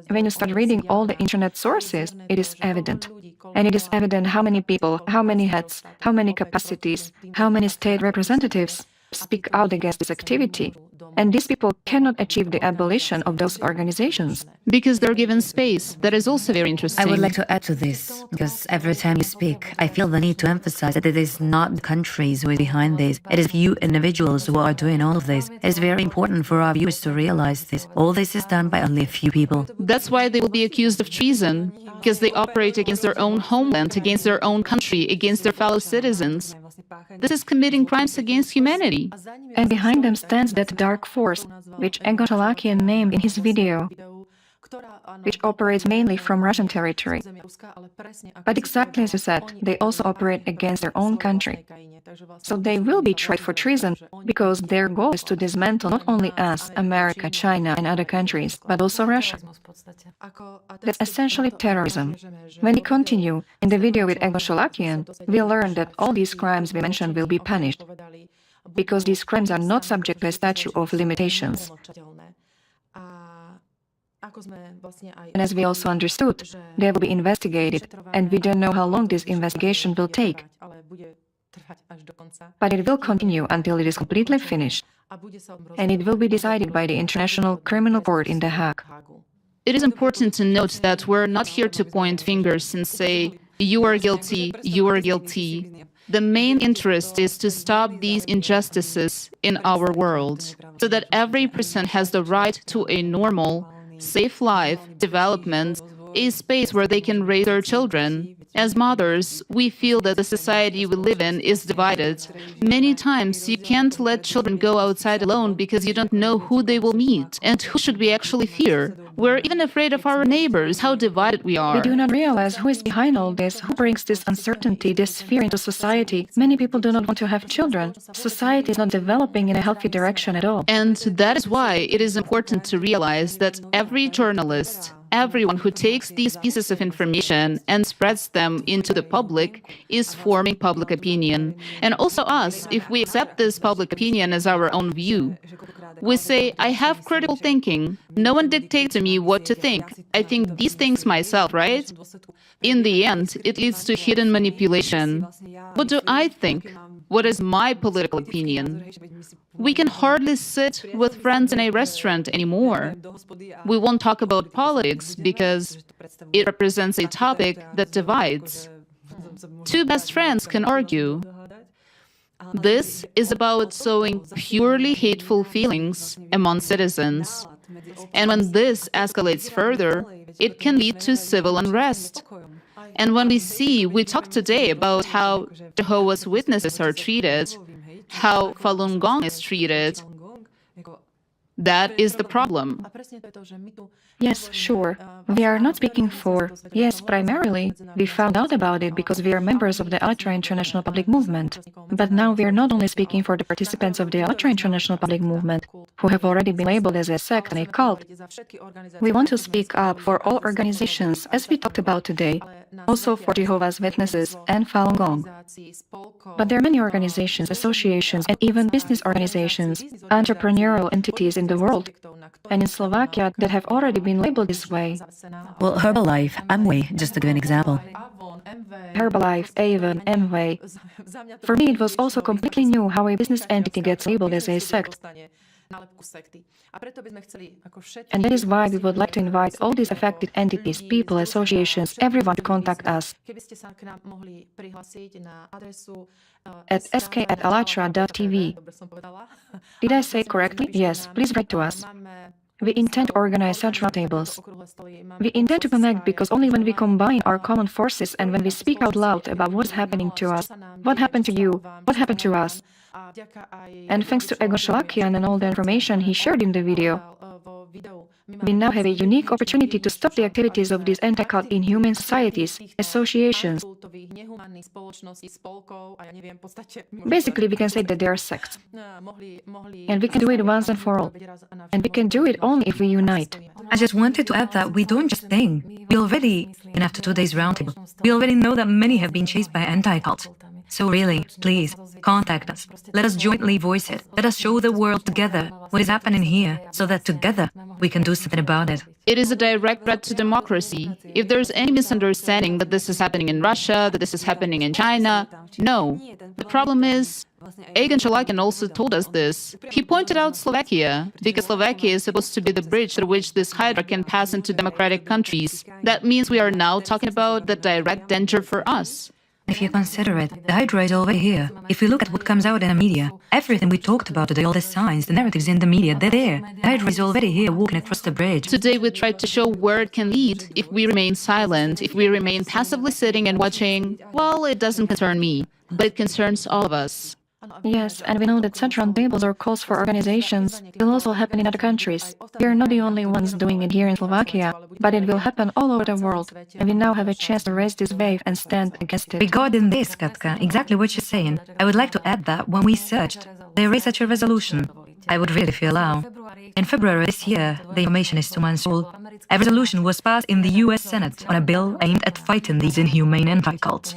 when you start reading all the internet sources, it is evident. And it is evident how many people, how many heads, how many capacities, how many state representatives speak out against this activity. And these people cannot achieve the abolition of those organizations. Because they're given space. That is also very interesting. I would like to add to this, because every time you speak, I feel the need to emphasize that it is not the countries who are behind this. It is few individuals who are doing all of this. It is very important for our viewers to realize this. All this is done by only a few people. That's why they will be accused of treason, because they operate against their own homeland, against their own country, against their fellow citizens. This is committing crimes against humanity. And behind them stands that dark force, which Egon Chalakian named in his video, which operates mainly from Russian territory. But exactly as you said, they also operate against their own country. So they will be tried for treason because their goal is to dismantle not only us, America, China, and other countries, but also Russia. That's essentially terrorism. When we continue, in the video with Egon Shalakian, we learn that all these crimes we mentioned will be punished, because these crimes are not subject to a statute of limitations. And as we also understood, they will be investigated, and we don't know how long this investigation will take. But it will continue until it is completely finished, and it will be decided by the International Criminal Court in The Hague. It is important to note that we're not here to point fingers and say, you are guilty, you are guilty. The main interest is to stop these injustices in our world, so that every person has the right to a normal, safe life, development, a space where they can raise their children. As mothers, we feel that the society we live in is divided. Many times, you can't let children go outside alone because you don't know who they will meet and who should we actually fear. We're even afraid of our neighbors, how divided we are. We do not realize who is behind all this, who brings this uncertainty, this fear into society. Many people do not want to have children. Society is not developing in a healthy direction at all. And that is why it is important to realize that every journalist, everyone who takes these pieces of information and spreads them into the public is forming public opinion. And also us, if we accept this public opinion as our own view. We say, I have critical thinking. No one dictates to me what to think. I think these things myself, right? In the end, it leads to hidden manipulation. What do I think? What is my political opinion? We can hardly sit with friends in a restaurant anymore. We won't talk about politics because it represents a topic that divides. Two best friends can argue. This is about sowing purely hateful feelings among citizens. And when this escalates further, it can lead to civil unrest. And when we talked today about how Jehovah's Witnesses are treated, how Falun Gong is treated, that is the problem. Yes, sure. We are not speaking for... Yes, primarily, we found out about it because we are members of the Ultra International Public Movement. But now we are not only speaking for the participants of the Ultra International Public Movement, who have already been labeled as a sect and a cult. We want to speak up for all organizations, as we talked about today, also for Jehovah's Witnesses and Falun Gong. But there are many organizations, associations, and even business organizations, entrepreneurial entities in the world, and in Slovakia that have already been labeled this way. Well, Herbalife, Amway, just to give an example. Herbalife, Avon, Amway. For me, it was also completely new how a business entity gets labeled as a sect. And that is why we would like to invite all these affected entities, people, associations, everyone to contact us at sk@alatra.tv. Did I say it correctly? Yes, please write to us. We intend to organize such roundtables. We intend to connect because only when we combine our common forces and when we speak out loud about what's happening to us, what happened to you, what happened to us. And thanks to Egon Shalakian and all the information he shared in the video, we now have a unique opportunity to stop the activities of these anti-cult inhuman societies, associations. Basically, we can say that they are sects. And we can do it once and for all. And we can do it only if we unite. I just wanted to add that we don't just think. We already, and after today's roundtable, we already know that many have been chased by anti-cults. So really, please, contact us. Let us jointly voice it. Let us show the world together what is happening here, so that together we can do something about it. It is a direct threat to democracy. If there's any misunderstanding that this is happening in Russia, that this is happening in China, no. The problem is, Egon Shalakian also told us this. He pointed out Slovakia, because Slovakia is supposed to be the bridge through which this hydra can pass into democratic countries. That means we are now talking about the direct danger for us. If you consider it, the hydra is already here. If we look at what comes out in the media, everything we talked about today, all the signs, the narratives in the media, they're there. The hydra is already here walking across the bridge. Today we tried to show where it can lead if we remain silent, if we remain passively sitting and watching. Well, it doesn't concern me, but it concerns all of us. Yes, and we know that such roundtables or calls for organizations will also happen in other countries. We are not the only ones doing it here in Slovakia, but it will happen all over the world, and we now have a chance to raise this wave and stand against it. Regarding this, Katka, exactly what you're saying, I would like to add that when we searched, there is such a resolution. I would really feel out. In February this year, the information is to my soul, a resolution was passed in the US Senate on a bill aimed at fighting these inhumane anti-cults.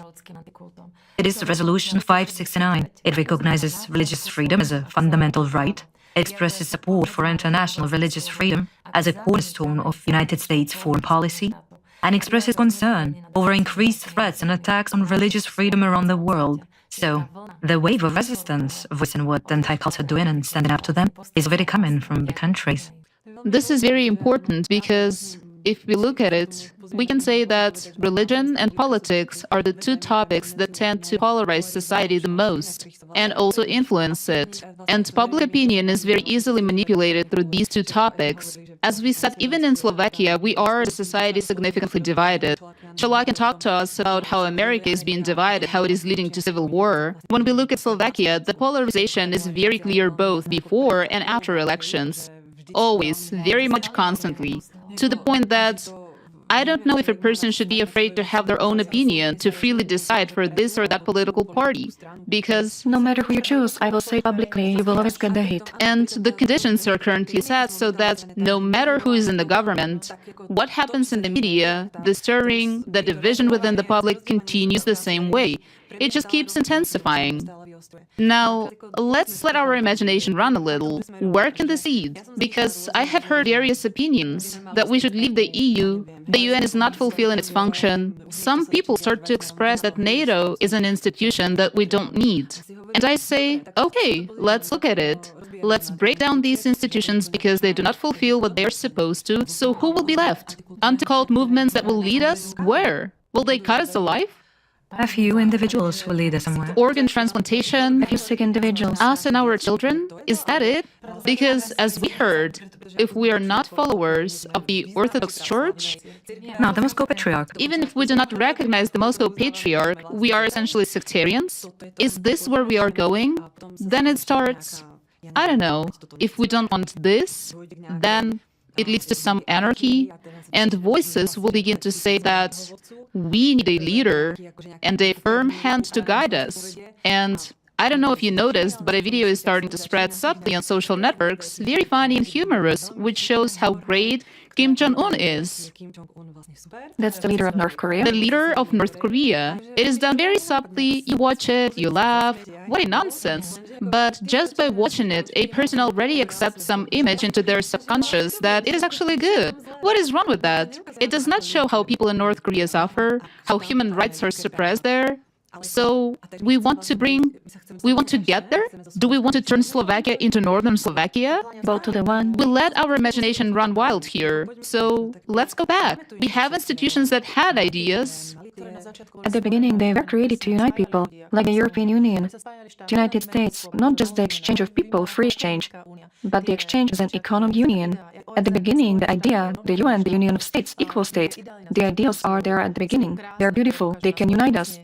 It is Resolution 569. It recognizes religious freedom as a fundamental right, expresses support for international religious freedom as a cornerstone of United States foreign policy, and expresses concern over increased threats and attacks on religious freedom around the world. So, the wave of resistance, voicing what anti-cults are doing and standing up to them, is very common from the countries. This is very important because if we look at it, we can say that religion and politics are the two topics that tend to polarize society the most and also influence it. And public opinion is very easily manipulated through these two topics. As we said, even in Slovakia, we are a society significantly divided. Shala can talk to us about how America is being divided, how it is leading to civil war. When we look at Slovakia, the polarization is very clear both before and after elections. Always, very much constantly, to the point that I don't know if a person should be afraid to have their own opinion, to freely decide for this or that political party, because no matter who you choose, I will say publicly, you will always get the hit. And the conditions are currently set so that no matter who is in the government, what happens in the media, the stirring, the division within the public continues the same way. It just keeps intensifying. Now, let's let our imagination run a little. Where can this lead? Because I have heard various opinions that we should leave the EU, the UN is not fulfilling its function. Some people start to express that NATO is an institution that we don't need. And I say, okay, let's look at it. Let's break down these institutions because they do not fulfill what they are supposed to. So who will be left? Anti-cult movements that will lead us? Where? Will they cut us alive? A few individuals will lead us somewhere. Organ transplantation? A few sick individuals. Us and our children? Is that it? Because as we heard, if we are not followers of the Orthodox Church, No, the Moscow Patriarch. even if we do not recognize the Moscow Patriarch, we are essentially sectarians? Is this where we are going? Then it starts, I don't know, if we don't want this, then it leads to some anarchy, and voices will begin to say that we need a leader and a firm hand to guide us. And I don't know if you noticed, but a video is starting to spread subtly on social networks, very funny and humorous, which shows how great Kim Jong-un is. That's the leader of North Korea. The leader of North Korea. It is done very subtly. You watch it, you laugh. What a nonsense. But just by watching it, a person already accepts some image into their subconscious that it is actually good. What is wrong with that? It does not show how people in North Korea suffer, how human rights are suppressed there. So we want to get there? Do we want to turn Slovakia into northern Slovakia? Both to the one. We let our imagination run wild here. So let's go back. We have institutions that had ideas. At the beginning, they were created to unite people, like the European Union, the United States, not just the exchange of people, free exchange, but the exchange as an economic union. At the beginning, the idea, the UN, the Union of States, equal states, the ideals are there at the beginning. They are beautiful, they can unite us.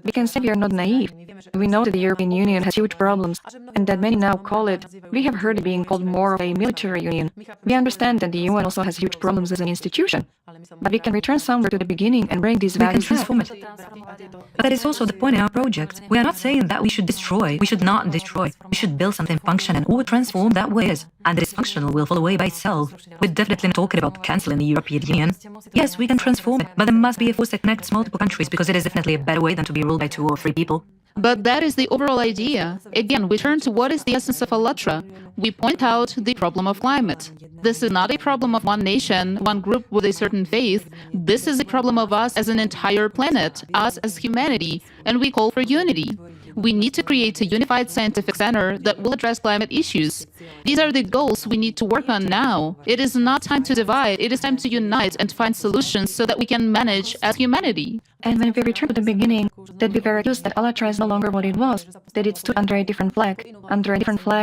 We can say we are not naive. We know that the European Union has huge problems, and that many now call it, we have heard it being called more of a military union. We understand that the UN also has huge problems as an institution. But we can return somewhere to the beginning and bring these values transform it. But that is also the point in our project. We are not saying that we should destroy. We should not destroy. We should build something functional or transform that way is. And that is functional will fall away by itself. We're definitely not talking about cancelling the European Union. Yes, we can transform it, but there must be a force that connects multiple countries because it is definitely a better way than to be ruled by 2 or 3 people. But that is the overall idea. Again, we turn to what is the essence of Allatra. We point out the problem of climate. This is not a problem of one nation, one group with a certain faith. This is a problem of us as an entire planet, us as humanity, and we call for unity. We need to create a unified scientific center that will address climate issues. These are the goals we need to work on now. It is not time to divide, it is time to unite and find solutions so that we can manage as humanity. And when we return to the beginning, that we were accused that Alatra is no longer what it was, that it stood under a different flag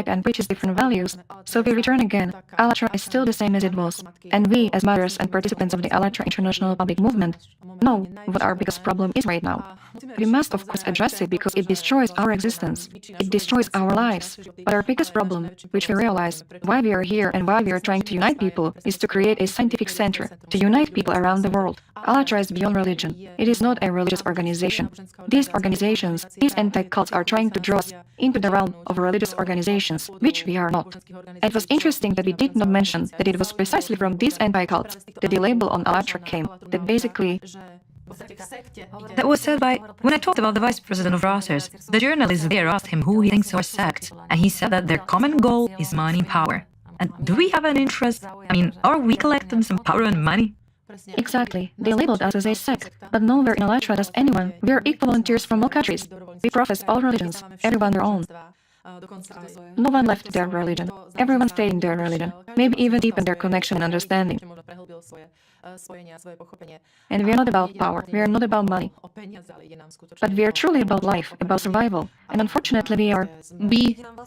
and preaches different values. So we return again. Alatra is still the same as it was. And we, as mothers and participants of the Alatra International Public Movement, know what our biggest problem is right now. We must, of course, address it because it destroys our existence. It destroys our lives. But our biggest problem, which we realize, why we are here and why we are trying to unite people, is to create a scientific center, to unite people around the world. Alatra is beyond religion. It is not a religious organization. These organizations, these anti-cults are trying to draw us into the realm of religious organizations, which we are not. It was interesting that we did not mention that it was precisely from these anti-cults that the label on Alatra came, that basically... That was said by, when I talked about the vice president of Reuters, the journalist there asked him who he thinks are sects, and he said that their common goal is money and power. And do we have an interest? I mean, are we collecting some power and money? Exactly. They labeled us as a sect, but nowhere in Alatra does anyone. We are equal volunteers from all countries. We profess all religions, everyone their own. No one left their religion. Everyone stayed in their religion, maybe even deepened their connection and understanding. And we are not about power, we are not about money. But we are truly about life, about survival. And unfortunately we are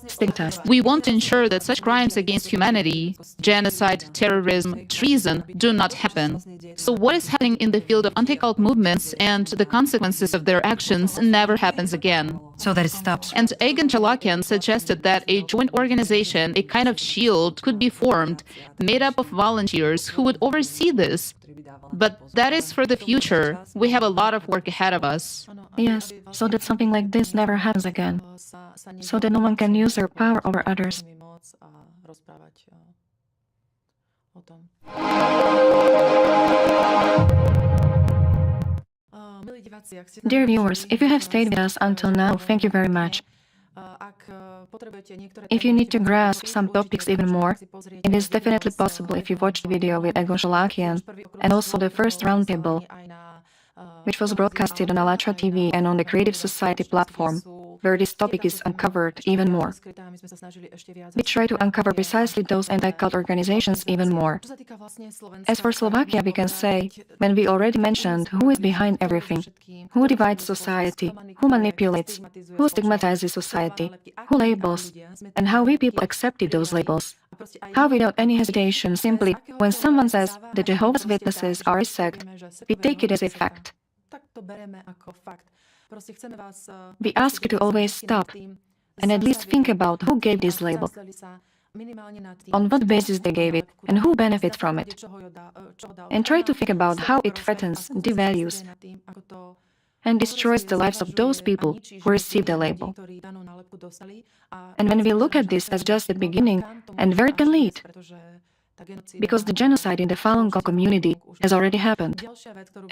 stigmatized. We want to ensure that such crimes against humanity, genocide, terrorism, treason, do not happen. So what is happening in the field of anti-cult movements and the consequences of their actions never happens again. So that it stops. And Egon Jalakian suggested that a joint organization, a kind of shield, could be formed, made up of volunteers who would oversee this. But that is for the future. We have a lot of work ahead of us. Yes, so that something like this never happens again. So that no one can use their power over others. Dear viewers, if you have stayed with us until now, thank you very much. If you need to grasp some topics even more, it is definitely possible if you watch the video with Egon Shalakian and also the first roundtable, which was broadcasted on Alatra TV and on the Creative Society platform, where this topic is uncovered even more. We try to uncover precisely those anti-cult organizations even more. As for Slovakia, we can say, when we already mentioned who is behind everything, who divides society, who manipulates, who stigmatizes society, who labels, and how we people accepted those labels. How without any hesitation, simply, when someone says that Jehovah's Witnesses are a sect, we take it as a fact. We ask you to always stop and at least think about who gave this label, on what basis they gave it, and who benefits from it. And try to think about how it threatens, devalues, and destroys the lives of those people who receive the label. And when we look at this as just the beginning and where it can lead, because the genocide in the Falun Gong community has already happened.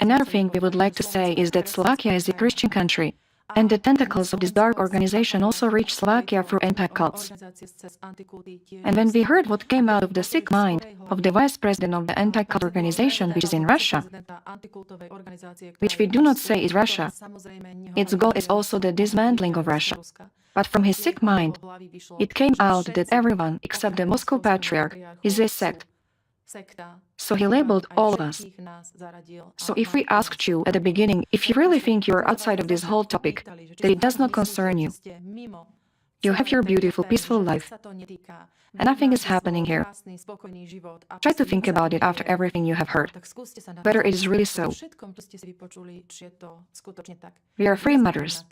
Another thing we would like to say is that Slovakia is a Christian country, and the tentacles of this dark organization also reach Slovakia through anti-cults. And when we heard what came out of the sick mind of the vice president of the anti-cult organization, which is in Russia, which we do not say is Russia, its goal is also the dismantling of Russia. But from his sick mind, it came out that everyone except the Moscow Patriarch is a sect. So he labeled all of us. So if we asked you at the beginning, if you really think you are outside of this whole topic, that it does not concern you, you have your beautiful, peaceful life, and nothing is happening here. Try to think about it after everything you have heard, whether it is really so. We are free mothers.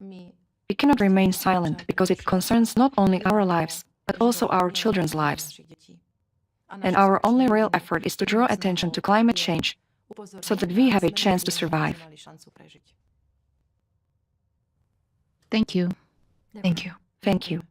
We cannot remain silent because it concerns not only our lives, but also our children's lives. And our only real effort is to draw attention to climate change so that we have a chance to survive. Thank you. Thank you. Thank you.